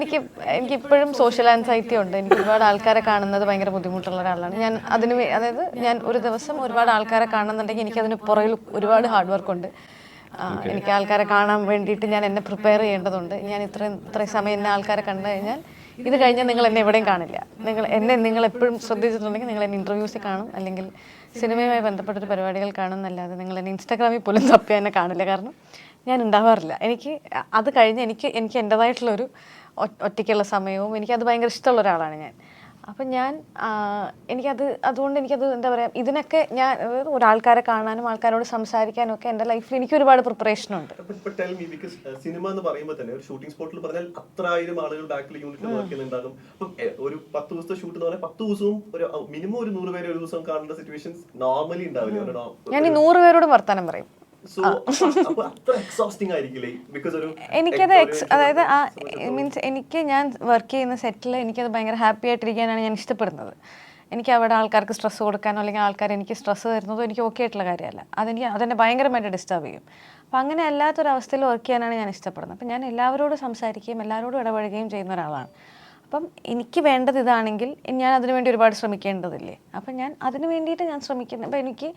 എനിക്കിപ്പോഴും സോഷ്യൽ ആൻസൈറ്റി ഉണ്ട്. എനിക്ക് ഒരുപാട് ആൾക്കാരെ കാണുന്നത് ഭയങ്കര ബുദ്ധിമുട്ടുള്ള ഒരാളാണ് ഞാൻ. അതായത് ഞാൻ ഒരു ദിവസം ഒരുപാട് ആൾക്കാരെ കാണുന്നുണ്ടെങ്കിൽ എനിക്കതിന് പുറകിൽ ഒരുപാട് ഹാർഡ് വർക്ക് ഉണ്ട്. എനിക്ക് ആൾക്കാരെ കാണാൻ വേണ്ടിയിട്ട് ഞാൻ എന്നെ പ്രിപ്പയർ ചെയ്യേണ്ടതുണ്ട്. ഞാൻ ഇത്രയും സമയം എന്നെ ആൾക്കാരെ കണ്ടു കഴിഞ്ഞാൽ ഇത് കഴിഞ്ഞാൽ നിങ്ങൾ എന്നെ എവിടെയും കാണില്ല. നിങ്ങൾ എപ്പോഴും ശ്രദ്ധിച്ചിട്ടുണ്ടെങ്കിൽ നിങ്ങൾ എന്നെ ഇൻ്റർവ്യൂസിൽ കാണും, അല്ലെങ്കിൽ സിനിമയുമായി ബന്ധപ്പെട്ടൊരു പരിപാടികൾ കാണും എന്നല്ലാതെ നിങ്ങൾ എന്നെ ഇൻസ്റ്റാഗ്രാമിൽ പോലും തപ്പിയാൽ എന്നെ കാണില്ല. കാരണം ഞാൻ ഉണ്ടാവാറില്ല. അത് കഴിഞ്ഞ് എനിക്ക് എൻ്റെതായിട്ടുള്ളൊരു ഒറ്റയ്ക്കുള്ള സമയവും എനിക്കത് ഭയങ്കര ഇഷ്ടമുള്ള ഒരാളാണ് ഞാൻ. അപ്പം ഞാൻ അതുകൊണ്ട് എനിക്കത് എന്താ പറയുക, ഇതിനൊക്കെ ഞാൻ ഒരാൾക്കാരെ കാണാനും ആൾക്കാരോട് സംസാരിക്കാനും ഒക്കെ എൻ്റെ ലൈഫിൽ എനിക്ക് ഒരുപാട് പ്രിപ്പറേഷനുണ്ട്. സിനിമ എന്ന് പറയുമ്പോൾ തന്നെ ഒരു ഷൂട്ടിംഗ് സ്പോട്ടിൽ പറഞ്ഞാൽ 10,000 ആളുകൾ ബാക്കിൽ യൂണിറ്റിൽ വർക്ക് ചെയ്യുന്നുണ്ടാകും. അപ്പം ഒരു 10 ദിവസത്തെ ഷൂട്ട് എന്ന് പറഞ്ഞാൽ 10 ദിവസവും ഒരു മിനിമം ഒരു 100 പേരെ ഒരു ദിവസം കാണേണ്ട സിറ്റുവേഷൻസ് നോർമലി ഉണ്ടാവില്ല. ഞാൻ ഈ 100 പേരോട് വർത്താനം പറയും. എനിക്കത് അതായത് മീൻസ് എനിക്ക് ഞാൻ വർക്ക് ചെയ്യുന്ന സെറ്റിൽ എനിക്കത് ഭയങ്കര ഹാപ്പി ആയിട്ടിരിക്കാനാണ് ഞാൻ ഇഷ്ടപ്പെടുന്നത്. എനിക്ക് അവിടെ ആൾക്കാർക്ക് സ്ട്രെസ് കൊടുക്കാനോ അല്ലെങ്കിൽ ആൾക്കാർ എനിക്ക് സ്ട്രെസ് തരുന്നതോ എനിക്ക് ഓക്കെ ആയിട്ടുള്ള കാര്യമല്ല. അതെന്നെ ഭയങ്കരമായിട്ട് ഡിസ്റ്റർബ് ചെയ്യും. അപ്പം അങ്ങനെ അല്ലാത്തൊരവസ്ഥയിൽ വർക്ക് ചെയ്യാനാണ് ഞാൻ ഇഷ്ടപ്പെടുന്നത്. അപ്പം ഞാൻ എല്ലാവരോടും സംസാരിക്കുകയും എല്ലാവരോടും ഇടപഴകുകയും ചെയ്യുന്ന ഒരാളാണ്. അപ്പം എനിക്ക് വേണ്ടത് ഇതാണെങ്കിൽ ഞാൻ അതിനു വേണ്ടി ഒരുപാട് ശ്രമിക്കേണ്ടതില്ലേ. അപ്പം ഞാൻ അതിന് വേണ്ടിയിട്ട് ഞാൻ ശ്രമിക്കുന്നത്. അപ്പം എനിക്ക്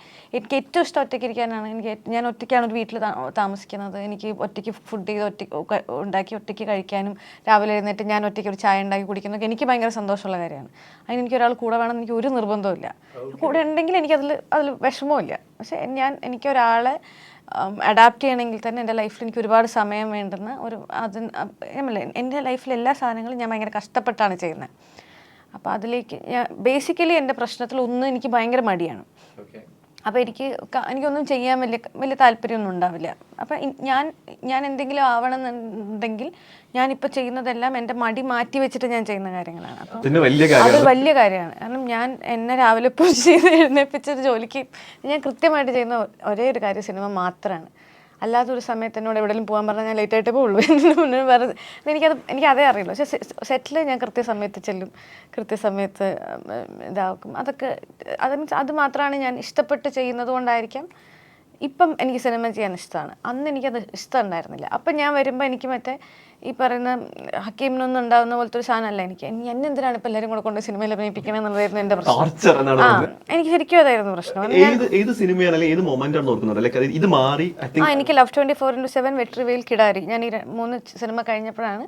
ഏറ്റവും ഇഷ്ടം ഒറ്റയ്ക്ക് ഇരിക്കാനാണ്. ഞാൻ ഒറ്റയ്ക്കാണ് ഒരു വീട്ടിൽ താമസിക്കുന്നത്. എനിക്ക് ഒറ്റയ്ക്ക് ഫുഡ് ചെയ്ത് ഉണ്ടാക്കി ഒറ്റയ്ക്ക് കഴിക്കാനും രാവിലെ എഴുന്നേറ്റ് ഞാൻ ഒറ്റയ്ക്ക് ഒരു ചായ ഉണ്ടാക്കി കുടിക്കുന്നതൊക്കെ എനിക്ക് ഭയങ്കര സന്തോഷമുള്ള കാര്യമാണ്. അതിന് എനിക്ക് ഒരാൾ കൂടെ വേണമെന്ന് എനിക്ക് ഒരു നിർബന്ധമില്ല. കൂടെ ഉണ്ടെങ്കിൽ എനിക്കതിൽ വിഷമമില്ല. പക്ഷേ എനിക്കൊരാളെ അഡാപ്റ്റ് ചെയ്യണമെങ്കിൽ തന്നെ എൻ്റെ ലൈഫിൽ എനിക്ക് ഒരുപാട് സമയം വേണ്ടുന്ന എൻ്റെ ലൈഫിലെ എല്ലാ സാധനങ്ങളും ഞാൻ ഭയങ്കര കഷ്ടപ്പെട്ടാണ് ചെയ്യുന്നത്. അപ്പോൾ അതിലേക്ക് ബേസിക്കലി എൻ്റെ പ്രശ്നത്തിൽ എനിക്ക് ഭയങ്കര മടിയാണ്. അപ്പോൾ എനിക്കൊന്നും ചെയ്യാൻ വലിയ താല്പര്യമൊന്നും ഉണ്ടാവില്ല. അപ്പം ഞാൻ എന്തെങ്കിലും ആവണമെന്നുണ്ടെങ്കിൽ ഞാനിപ്പോൾ ചെയ്യുന്നതെല്ലാം എൻ്റെ മടി മാറ്റി വെച്ചിട്ട് ഞാൻ ചെയ്യുന്ന കാര്യങ്ങളാണ്. അപ്പം അത് വലിയ കാര്യമാണ്. കാരണം എന്നെ രാവിലെ പുഷ് ചെയ്ത് എഴുന്നേൽപ്പിച്ചൊരു ജോലിക്ക് ഞാൻ കൃത്യമായിട്ട് ചെയ്യുന്ന ഒരേ ഒരു കാര്യം സിനിമ മാത്രമാണ്. അല്ലാത്തൊരു സമയത്ത് എന്നോട് എവിടെയെങ്കിലും പോകാൻ പറഞ്ഞാൽ ഞാൻ ലേറ്റായിട്ടേ പോകുള്ളൂ. എൻ്റെ മുന്നേ വേറെ എനിക്കതേ അറിയുള്ളൂ. പക്ഷേ സെറ്റിൽ ഞാൻ കൃത്യസമയത്ത് ചെല്ലും, കൃത്യസമയത്ത് ഇതാക്കും. അത് മാത്രമാണ് ഞാൻ ഇഷ്ടപ്പെട്ട് ചെയ്യുന്നത് കൊണ്ടായിരിക്കാം ഇപ്പം എനിക്ക് സിനിമ ചെയ്യാൻ ഇഷ്ടമാണ്. അന്ന് എനിക്കത് ഇഷ്ടം ഉണ്ടായിരുന്നില്ല. അപ്പം ഞാൻ വരുമ്പോൾ എനിക്ക് ഈ പറയുന്ന ഹക്കീമിനൊന്നും ഉണ്ടാകുന്ന പോലത്തെ ഒരു സാധനമല്ല എനിക്ക്. എന്തിനാണ് ഇപ്പം എല്ലാവരും കൂടെ കൊണ്ട് സിനിമയിൽ അഭിനയിപ്പിക്കണം എന്നുള്ളതായിരുന്നു എൻ്റെ പ്രശ്നം. എനിക്ക് ശരിക്കും അതായിരുന്നു പ്രശ്നം. എനിക്ക് ലവ് 24/7, വെട്രിവേൽ, കിടാരി, ഞാൻ ഈ 3 സിനിമ കഴിഞ്ഞപ്പോഴാണ്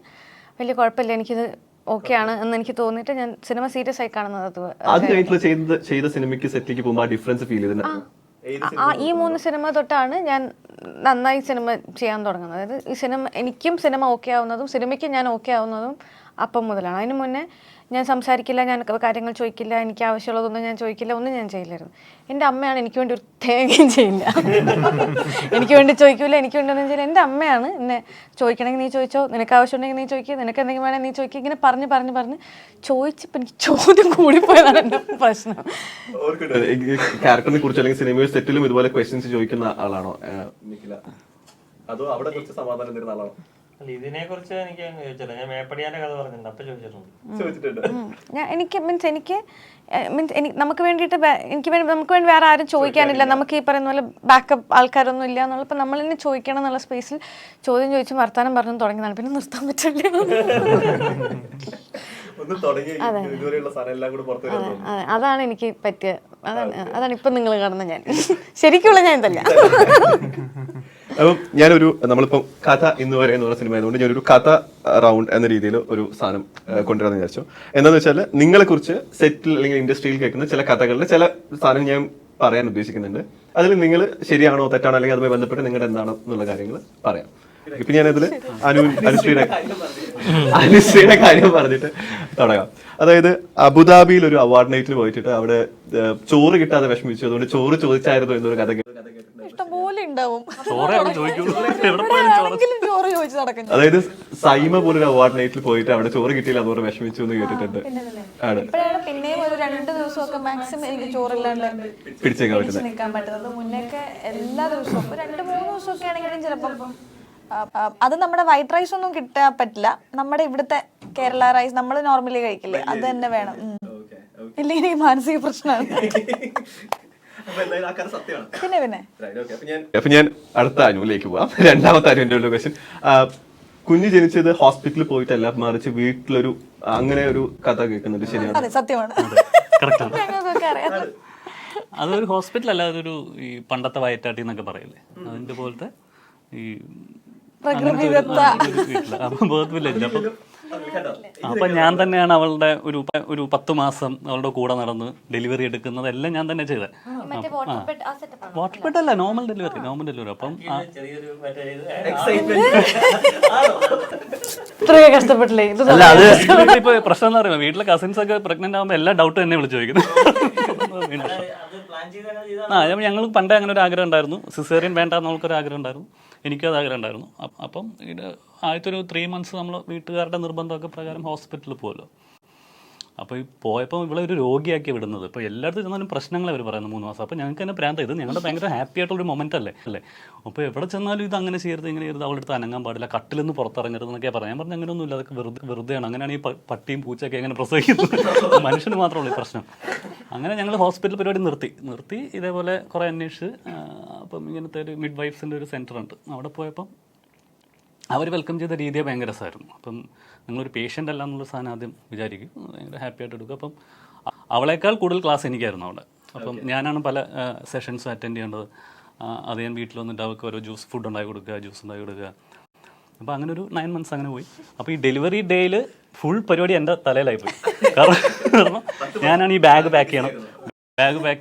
വലിയ കുഴപ്പമില്ല, എനിക്കിത് ഓക്കെ ആണ് എന്ന് എനിക്ക് തോന്നിയിട്ട് ഞാൻ സിനിമ സീരിയസ് ആയി കാണുന്നത്. ഈ 3 സിനിമ തൊട്ടാണ് ഞാൻ നന്നായി സിനിമ ചെയ്യാൻ തുടങ്ങുന്നത്. അതായത് ഈ എനിക്കും സിനിമ ഓക്കെ ആവുന്നതും സിനിമയ്ക്ക് ഞാൻ ഓക്കെ ആവുന്നതും അപ്പം മുതലാണ്. അതിന് മുന്നേ ഞാൻ സംസാരിക്കില്ല, ഞാൻ കാര്യങ്ങൾ ചോദിക്കില്ല, എനിക്ക് ആവശ്യമുള്ളതൊന്നും ഞാൻ ചോദിക്കില്ല, ഒന്നും ഞാൻ ചെയ്യില്ലായിരുന്നു. എൻ്റെ അമ്മയാണ് എനിക്ക് വേണ്ടി ഒരു തേങ്ങയും ചെയ്യില്ല, എനിക്ക് വേണ്ടി ചോദിക്കില്ല, എനിക്ക് വേണ്ടി ഒന്നും ചെയ്യില്ല. എൻ്റെ അമ്മയാണ് എന്നെ ചോദിക്കണമെങ്കിൽ നീ ചോദിച്ചോ, നിനക്ക് ആവശ്യമുണ്ടെങ്കിൽ നീ ചോദിക്കുക, നിനക്ക് എന്തെങ്കിലും വേണമെങ്കിൽ നീ ചോദിക്കുക, ഇങ്ങനെ പറഞ്ഞ് ചോദിച്ചപ്പോൾ എനിക്ക് ചോദ്യം കൂടിപ്പോയതാണ് എൻ്റെ പ്രശ്നം. ക്യാരക്ടറിനെ കുറിച്ച് അല്ലെങ്കിൽ സിനിമയിൽ സെറ്റിലും ഇതുപോലെ ക്വസ്റ്റ്യൻസ് ചോദിക്കുന്ന ആളാണോ അതോ അവിടെ കുറച്ച് സമാധാനം തരുന്ന ആളാണോ? ഇതിനെ കുറിച്ച് എനിക്ക് ചോദിച്ചില്ല. ഞാൻ മേപ്പടിയാന്റെ കഥ പറഞ്ഞിട്ടുണ്ട്, അപ്പൊ ചോദിച്ചിട്ടുണ്ട്. നമുക്ക് വേണ്ടി വേറെ ആരും ചോദിക്കാനില്ല. നമുക്ക് ഈ പറയുന്ന പോലെ ബാക്കപ്പ് ആൾക്കാരൊന്നും ഇല്ല എന്നുള്ള, ഇപ്പം നമ്മൾ തന്നെ ചോദിക്കണം എന്നുള്ള സ്പേസിൽ ചോദ്യം ചോദിച്ച് വർത്താനം പറഞ്ഞു തുടങ്ങിയതാണ്. പിന്നെ നിർത്താൻ പറ്റില്ല. അതാണ് എനിക്ക് പറ്റിയ, അതാണ് ഇപ്പം നിങ്ങൾ കാണുന്ന ഞാൻ. ശരിക്കുള്ള ഞാൻ ഇതല്ല. അപ്പം നമ്മളിപ്പം കഥ ഇന്ന് വരെ എന്ന് പറഞ്ഞ സിനിമ ആയതുകൊണ്ട് ഞാനൊരു കഥ റൗണ്ട് എന്ന രീതിയിൽ ഒരു സാധനം കൊണ്ടുവരാന്ന് വിചാരിച്ചു. എന്താന്ന് വെച്ചാൽ നിങ്ങളെ കുറിച്ച് സെറ്റിൽ അല്ലെങ്കിൽ ഇൻഡസ്ട്രിയിൽ കേൾക്കുന്ന ചില കഥകളിൽ ചില സാധനം ഞാൻ പറയാൻ ഉദ്ദേശിക്കുന്നുണ്ട്. അതിൽ നിങ്ങൾ ശരിയാണോ തെറ്റാണോ അല്ലെങ്കിൽ അതുമായി ബന്ധപ്പെട്ട് നിങ്ങളുടെ എന്താണോ എന്നുള്ള കാര്യങ്ങൾ പറയാം. ഇപ്പൊ ഞാനതിൽ അനുശ്രീയുടെ കാര്യം പറഞ്ഞിട്ട് തുടങ്ങാം. അതായത് അബുദാബിയിൽ ഒരു അവാർഡ് നൈറ്റിൽ പോയിട്ട് അവിടെ ചോറ് കിട്ടാതെ വിഷമിച്ചു, അതുകൊണ്ട് ചോറ് ചോദിച്ചായിരുന്നു എന്നൊരു കഥ ഇഷ്ടംപോലെ ഉണ്ടാവും. അതായത് സൈമ പോലൊരു അവാർഡ് നൈറ്റിൽ പോയിട്ട് അവിടെ ചോറ് കിട്ടിയില്ല അതുകൊണ്ട് വിഷമിച്ചു എന്ന് കേട്ടിട്ടുണ്ട്. പിന്നെയും ഒരു 2 ദിവസമൊക്കെ മാക്സിമം എനിക്ക് ചോറില്ലാണ്ട് പിടിച്ചേക്കാൻ നിൽക്കാൻ പറ്റുന്നത്. മുന്നേക്കെ എല്ലാ ദിവസവും 2-3 ദിവസമൊക്കെ ആണെങ്കിലും ചിലപ്പം അത് നമ്മുടെ വൈറ്റ് റൈസ് ഒന്നും കിട്ടാൻ പറ്റില്ല. നമ്മുടെ ഇവിടുത്തെ കേരള റൈസ് നമ്മൾ നോർമലി കഴിക്കില്ലേ, അത് തന്നെ വേണം. ഇല്ലെങ്കിൽ എനിക്ക് മാനസിക പ്രശ്നമാണ്. അപ്പൊ ഞാൻ അടുത്ത അനുവിലേക്ക് പോവാം. രണ്ടാമത്തെ അനുവിന്റെ ക്വസ്റ്റ്യൻ, കുഞ്ഞ് ജനിച്ചത് ഹോസ്പിറ്റലിൽ പോയിട്ടല്ല, മറിച്ച് വീട്ടിലൊരു അങ്ങനെ ഒരു കഥ കേൾക്കുന്നത് ശരിയാണ്? സത്യമാണ്. അതൊരു ഹോസ്പിറ്റൽ അല്ല, അതൊരു ഈ പണ്ടത്തെ വയറ്റാട്ടി എന്നൊക്കെ പറയില്ലേ, അതിന്റെ പോലത്തെ ഈ ബർത്ത് വില്ലേജ്. അപ്പം അപ്പം ഞാൻ തന്നെയാണ് അവളുടെ ഒരു 10 മാസം അവളുടെ കൂടെ നടന്ന് ഡെലിവറി എടുക്കുന്നത് എല്ലാം ഞാൻ തന്നെ ചെയ്തത്. വാട്ടർ ബെഡ് അല്ല, നോർമൽ ഡെലിവറി. അപ്പം ഇത്രയൊക്കെ കഷ്ടപ്പെട്ടില്ലേ ഇത് അല്ല, അത് ഇപ്പൊ പ്രശ്നം എന്ന് പറയുമ്പോൾ വീട്ടിലെ കസിൻസ് ഒക്കെ പ്രഗ്നന്റ് ആകുമ്പോൾ എല്ലാ ഡൗട്ടും എന്നെ വിളിച്ചു ചോദിക്കുന്നത്. ഞങ്ങൾ പണ്ടേ അങ്ങനെ ഒരു ആഗ്രഹം ഉണ്ടായിരുന്നു, സിസേറിയൻ വേണ്ട നമുക്കൊരു ആഗ്രഹം ഉണ്ടായിരുന്നു, എനിക്കത് ആഗ്രഹം ഉണ്ടായിരുന്നു. അപ്പം ഇത് ആദ്യത്തെ ഒരു 3 months നമ്മൾ വീട്ടുകാരുടെ നിർബന്ധമൊക്കെ പ്രകാരം ഹോസ്പിറ്റലിൽ പോകുമല്ലോ. അപ്പോൾ ഈ പോയപ്പോൾ ഇവിടെ ഒരു രോഗിയാക്കി വിടുന്നത്. ഇപ്പോൾ എല്ലായിടത്തും ചെന്നാലും പ്രശ്നങ്ങൾ അവർ പറയുന്നത് 3 മാസം. അപ്പോൾ ഞങ്ങൾക്ക് തന്നെ പ്രാന്ത, ഇത് ഞങ്ങളുടെ ഭയങ്കര ഹാപ്പി ആയിട്ടുള്ളൊരു മൊമെൻ്റ് അല്ലേ. അപ്പോൾ എവിടെ ചെന്നാലും ഇത് അങ്ങനെ ചെയ്യരുത്, ഇങ്ങനെ ചെയ്യരുത്, അവളുടെ അടുത്ത് അനങ്ങാൻ പാടില്ല, കട്ടിൽ നിന്ന് പുറത്തിറങ്ങരുത് എന്നൊക്കെ പറയാം. ഞാൻ പറഞ്ഞു അങ്ങനെയൊന്നുമില്ല, അതൊക്കെ വെറുതെയാണ്. അങ്ങനെയാണ് ഈ പട്ടിയും പൂച്ചയൊക്കെ അങ്ങനെ പ്രസവിക്കുന്നത്, മനുഷ്യന് മാത്രമുള്ള ഈ പ്രശ്നം. അങ്ങനെ ഞങ്ങൾ ഹോസ്പിറ്റൽ പരിപാടി നിർത്തി ഇതേപോലെ കുറേ അന്വേഷിച്ച് അപ്പം ഇങ്ങനത്തെ ഒരു മിഡ് വൈഫ്സിൻ്റെ ഒരു സെൻറ്റർ ഉണ്ട്. അവിടെ പോയപ്പം അവർ വെൽക്കം ചെയ്ത രീതിയെ ഭയങ്കര രസമായിരുന്നു. അപ്പം നിങ്ങളൊരു പേഷ്യൻ്റ് അല്ല എന്നുള്ള സാധനം ആദ്യം വിചാരിക്കും, ഭയങ്കര ഹാപ്പി ആയിട്ട് എടുക്കും. അപ്പം അവളേക്കാൾ കൂടുതൽ ക്ലാസ് എനിക്കായിരുന്നു അവിടെ. അപ്പം ഞാനാണ് പല സെഷൻസും അറ്റൻഡ് ചെയ്യേണ്ടത്. അത് ഞാൻ വീട്ടിൽ വന്നിട്ട് അവർക്ക് ഓരോ ഫുഡ് ഉണ്ടാക്കി കൊടുക്കുക, ജ്യൂസ് ഉണ്ടാക്കി കൊടുക്കുക. അപ്പോൾ അങ്ങനെ ഒരു 9 months അങ്ങനെ പോയി. അപ്പോൾ ഈ ഡെലിവറി ഡേയിൽ ഫുൾ പരിപാടി എൻ്റെ തലയിലായിപ്പോയി. കാരണം ഞാനാണ് ഈ ബാഗ് പാക്ക്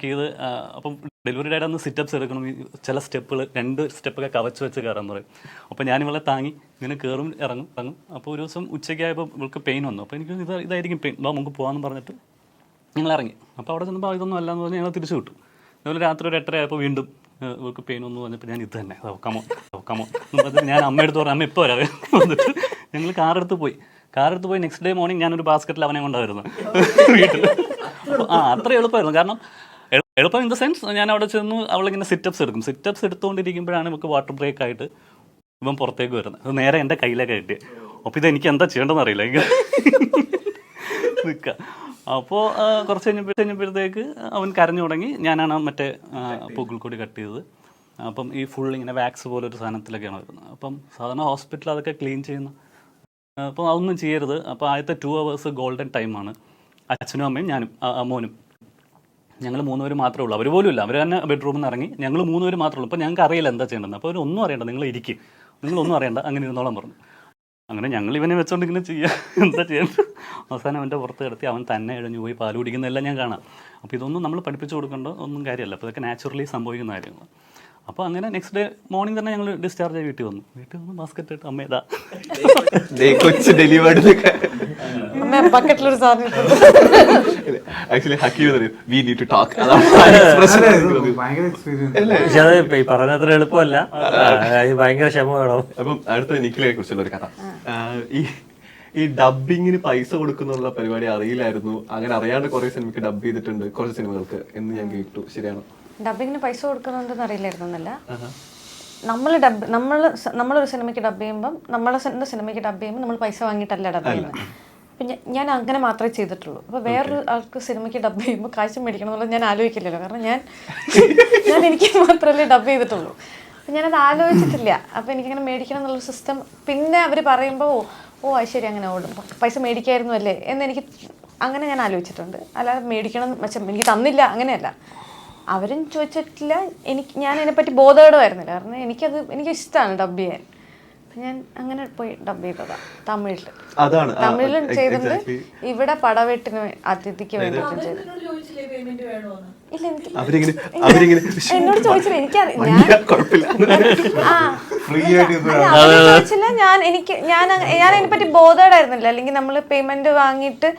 ചെയ്ത് അപ്പം ഡെലിവറി ഡേയുടെ അന്ന് സിറ്റപ്സ് എടുക്കണം, ചില സ്റ്റെപ്പുകൾ 2 സ്റ്റെപ്പൊക്കെ കവച്ച് വെച്ച് കയറാൻ പറയും. അപ്പോൾ ഞാനിവളെ താങ്ങി ഇങ്ങനെ കയറും ഇറങ്ങും. അപ്പോൾ ഒരു ദിവസം ഉച്ചയ്ക്കായപ്പോൾ ഇവൾക്ക് പെയിൻ വന്നു. അപ്പോൾ എനിക്ക് ഇതായിരിക്കും പെയിൻ, നമുക്ക് പോകാമെന്ന് പറഞ്ഞിട്ട് ഞങ്ങൾ ഇറങ്ങി. അപ്പോൾ അവിടെ ചെന്നപ്പോൾ ഇതൊന്നും അല്ലാന്ന് പറഞ്ഞ് ഞങ്ങൾ തിരിച്ചു വിട്ടു. അതുപോലെ രാത്രി ഒരു 8:30 ആയപ്പോൾ വീണ്ടും ഇവർക്ക് പെയിൻ വന്നു പറഞ്ഞപ്പോൾ ഞാൻ ഇത് തന്നെ കമോ എന്ന് പറഞ്ഞിട്ട് ഞാൻ അമ്മയെടുത്ത് പറഞ്ഞു, അമ്മ ഇപ്പോൾ വരാവേ വന്നിട്ട് ഞങ്ങൾ കാറെടുത്ത് പോയി. നെക്സ്റ്റ് ഡേ മോർണിംഗ് ഞാനൊരു ബാസ്ക്കറ്റിൽ അവനെ കൊണ്ടായിരുന്നു വീട്ടിൽ. അത്ര എളുപ്പമായിരുന്നു. കാരണം എളുപ്പം ഇൻ ദ സെൻസ് ഞാൻ അവിടെ ചെന്ന് അവളിങ്ങനെ സിറ്റപ്സ് എടുക്കും. സിറ്റപ്സ് എടുത്തുകൊണ്ടിരിക്കുമ്പോഴാണ് നമുക്ക് വാട്ടർ ബ്രേക്ക് ആയിട്ട് ഇവൻ പുറത്തേക്ക് വരുന്നത്. അത് നേരെ എൻ്റെ കയ്യിലേക്ക് കിട്ടി. അപ്പോൾ ഇതെനിക്ക് എന്താ ചെയ്യേണ്ടതെന്ന് അറിയില്ല, നിൽക്കുക. അപ്പോൾ കുറച്ച് കഴിഞ്ഞപ്പോഴത്തേക്ക് അവൻ കരഞ്ഞു തുടങ്ങി. ഞാനാണ് മറ്റേ പൂക്കിൾക്കൊടി കട്ട് ചെയ്തത്. അപ്പം ഈ ഫുൾ ഇങ്ങനെ വാക്സ് പോലെ ഒരു സാധനത്തിലൊക്കെയാണ് വരുന്നത്. അപ്പം സാധാരണ ഹോസ്പിറ്റൽ അതൊക്കെ ക്ലീൻ ചെയ്യുന്ന, അപ്പോൾ അതൊന്നും ചെയ്യരുത്. അപ്പോൾ ആദ്യത്തെ 2 hours ഗോൾഡൻ ടൈമാണ്. അച്ഛനും അമ്മയും ഞാനും മോനും ഞങ്ങൾ 3 പേര് മാത്രമേ ഉള്ളൂ. അവർ പോലും ഇല്ല, അവർ തന്നെ ബെഡ്റൂമിൽ നിന്ന് ഇറങ്ങി. ഞങ്ങൾ 3 പേര് മാത്രമേ ഉള്ളൂ. അപ്പോൾ ഞങ്ങൾക്ക് അറിയില്ല എന്താ ചെയ്യേണ്ടത്. അപ്പോൾ അവരൊന്നും അറിയണ്ട, നിങ്ങളൊന്നും അറിയണ്ട, അങ്ങനെ ഇരുന്നോളാൻ പറഞ്ഞു. അങ്ങനെ ഞങ്ങൾ ഇവനെ വെച്ചോണ്ട് ഇങ്ങനെ എന്താ ചെയ്യേണ്ടത്. അവസാനം അവൻ്റെ പുറത്ത് കിടത്തി അവൻ തന്നെ ഇഴഞ്ഞു പോയി പാൽ കുടിക്കുന്നതെല്ലാം ഞാൻ കാണാം. അപ്പോൾ ഇതൊന്നും നമ്മൾ പഠിപ്പിച്ചു കൊടുക്കേണ്ട ഒന്നും കാര്യമല്ല. അപ്പോൾ ഇതൊക്കെ നാച്ചുറലി സംഭവിക്കുന്ന കാര്യങ്ങൾ. അപ്പോൾ അങ്ങനെ നെക്സ്റ്റ് ഡേ മോർണിംഗ് തന്നെ ഞങ്ങൾ ഡിസ്ചാർജ് ആയി വീട്ടിൽ വന്നു ബാസ്ക്കറ്റ് ഇട്ട് അമ്മ ഇതാ കൊച്ചു ഡെലിവേർഡ്. ബക്കറ്റിലൊരു സാധനം actually Hakeem we need to talk. ഭയങ്കര എക്സ്പീരിയൻസ്. പക്ഷെ അത് ഈ പറഞ്ഞത്ര എളുപ്പമല്ല, ഭയങ്കര ക്ഷമ വേണം. അപ്പം അടുത്ത നിഖിലെ കുറിച്ചുള്ള ഒരു കഥ. ഈ ഡബിങ്ങിന് പൈസ കൊടുക്കുന്നുള്ള പരിപാടി അറിയില്ലായിരുന്നു. അങ്ങനെ അറിയാണ്ട് കുറെ സിനിമയ്ക്ക് ഡബ് ചെയ്തിട്ടുണ്ട്, കുറച്ച് സിനിമകൾക്ക് എന്ന് ഞാൻ കേട്ടു. ശരിയാണോ? ഡബിങ്ങിന് പൈസ കൊടുക്കുന്നുണ്ടെന്ന് അറിയില്ലായിരുന്നല്ല. നമ്മളൊരു സിനിമയ്ക്ക് ഡബ് ചെയ്യുമ്പം നമ്മളെ സിനിമയ്ക്ക് ഡബ് ചെയ്യുമ്പോൾ നമ്മൾ പൈസ വാങ്ങിയിട്ടല്ല ഡബ് ചെയ്യുന്നത്. പിന്നെ ഞാൻ അങ്ങനെ മാത്രമേ ചെയ്തിട്ടുള്ളൂ. അപ്പോൾ വേറൊരു ആൾക്ക് സിനിമയ്ക്ക് ഡബ് ചെയ്യുമ്പോൾ കാശ് മേടിക്കണം എന്നുള്ളത് ഞാൻ ആലോചിക്കില്ലല്ലോ. കാരണം ഞാൻ എനിക്ക് മാത്രമല്ലേ ഡബ് ചെയ്തിട്ടുള്ളൂ. അപ്പം ഞാനത് ആലോചിച്ചിട്ടില്ല. അപ്പോൾ എനിക്കങ്ങനെ മേടിക്കണം എന്നുള്ളൊരു സിസ്റ്റം പിന്നെ അവർ പറയുമ്പോൾ ഓ അത് ശരി അങ്ങനെ ഓടും, പൈസ മേടിക്കായിരുന്നു അല്ലേ എന്നെനിക്ക് അങ്ങനെ ഞാൻ ആലോചിച്ചിട്ടുണ്ട്. അല്ലാതെ മേടിക്കണം വെച്ചാൽ എനിക്ക് തന്നില്ല അങ്ങനെയല്ല. അവരും ചോദിച്ചിട്ടില്ല. ഞാൻ അതിനെപ്പറ്റി ബോധേഡമായിരുന്നില്ല. കാരണം എനിക്കിഷ്ടമാണ് ഡബ് ചെയ്യാൻ. അപ്പം ഞാൻ അങ്ങനെ പോയി ഡബ് ചെയ്തതാണ് തമിഴിലും ചെയ്തിട്ട് ഇവിടെ പടവെട്ടിന് അതിഥിക്ക് വേണ്ടിയിട്ടും ചെയ്തു. ഇല്ല എന്നോട് ചോദിച്ചില്ല, ചോദിച്ചില്ല. ഞാൻ അതിനെപ്പറ്റി ബോധേഡായിരുന്നില്ല. അല്ലെങ്കിൽ നമ്മൾ പേയ്മെന്റ് വാങ്ങിയിട്ട്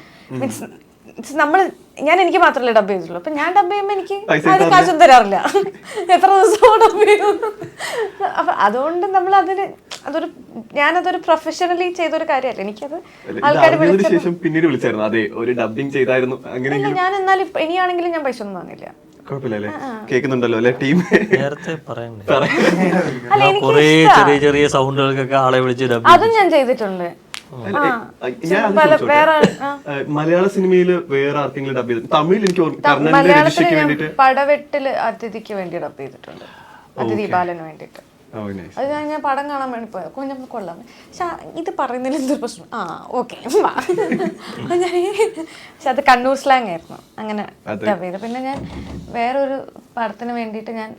ഞാൻ എനിക്ക് മാത്രമല്ലേ ഡബ് ചെയ്തിട്ടുള്ളൂ. അപ്പൊ ഞാൻ ഡബ് ചെയ്യുമ്പോൾ എനിക്ക് ആരും കാശും തരാറില്ല. എത്ര ദിവസവും ഡബ് ചെയ്തു. അപ്പൊ അതുകൊണ്ട് നമ്മൾ ഞാനതൊരു പ്രൊഫഷണലി ചെയ്തൊരു കാര്യമല്ല. എനിക്കത് ആൾക്കാർ പിന്നീട് വിളിച്ചായിരുന്നു. അതെ ഒരു ഡബിങ് ചെയ്തായിരുന്നു. ഞാൻ എന്നാലും ഇനിയാണെങ്കിലും ഞാൻ പൈസ ഒന്നും വാങ്ങില്ല. കേൾക്കുന്നുണ്ടല്ലോ അല്ലെ ടീം? നേരത്തെ ചെറിയ സൗണ്ടുകൾക്കൊക്കെ ആളെ വിളിച്ച് അതും ഞാൻ ചെയ്തിട്ടുണ്ട്. മലയാള സിനിമയിൽ വേറെ ആർക്കെങ്കിലും ഡബ് ചെയ്തു? തമിഴിൽ എനിക്ക് പടവെട്ടില് അതിഥിക്ക് വേണ്ടി ഡബ് ചെയ്തിട്ടുണ്ട്, അതിഥി ബാലന് വേണ്ടിയിട്ട്. അത് ഞാൻ പടം കാണാൻ വേണ്ടി പോയത് കുഞ്ഞമ്മ കൊള്ളാം. പക്ഷെ ഇത് പറയുന്നതിൽ എന്തൊരു പ്രശ്നം. ഓക്കെ ഞാൻ പക്ഷെ അത് കണ്ണൂർ സ്ലാങ് ആയിരുന്നു അങ്ങനെ ഡബ് ചെയ്ത്. പിന്നെ ഞാൻ വേറൊരു പടത്തിന് വേണ്ടിയിട്ട് ഞാൻ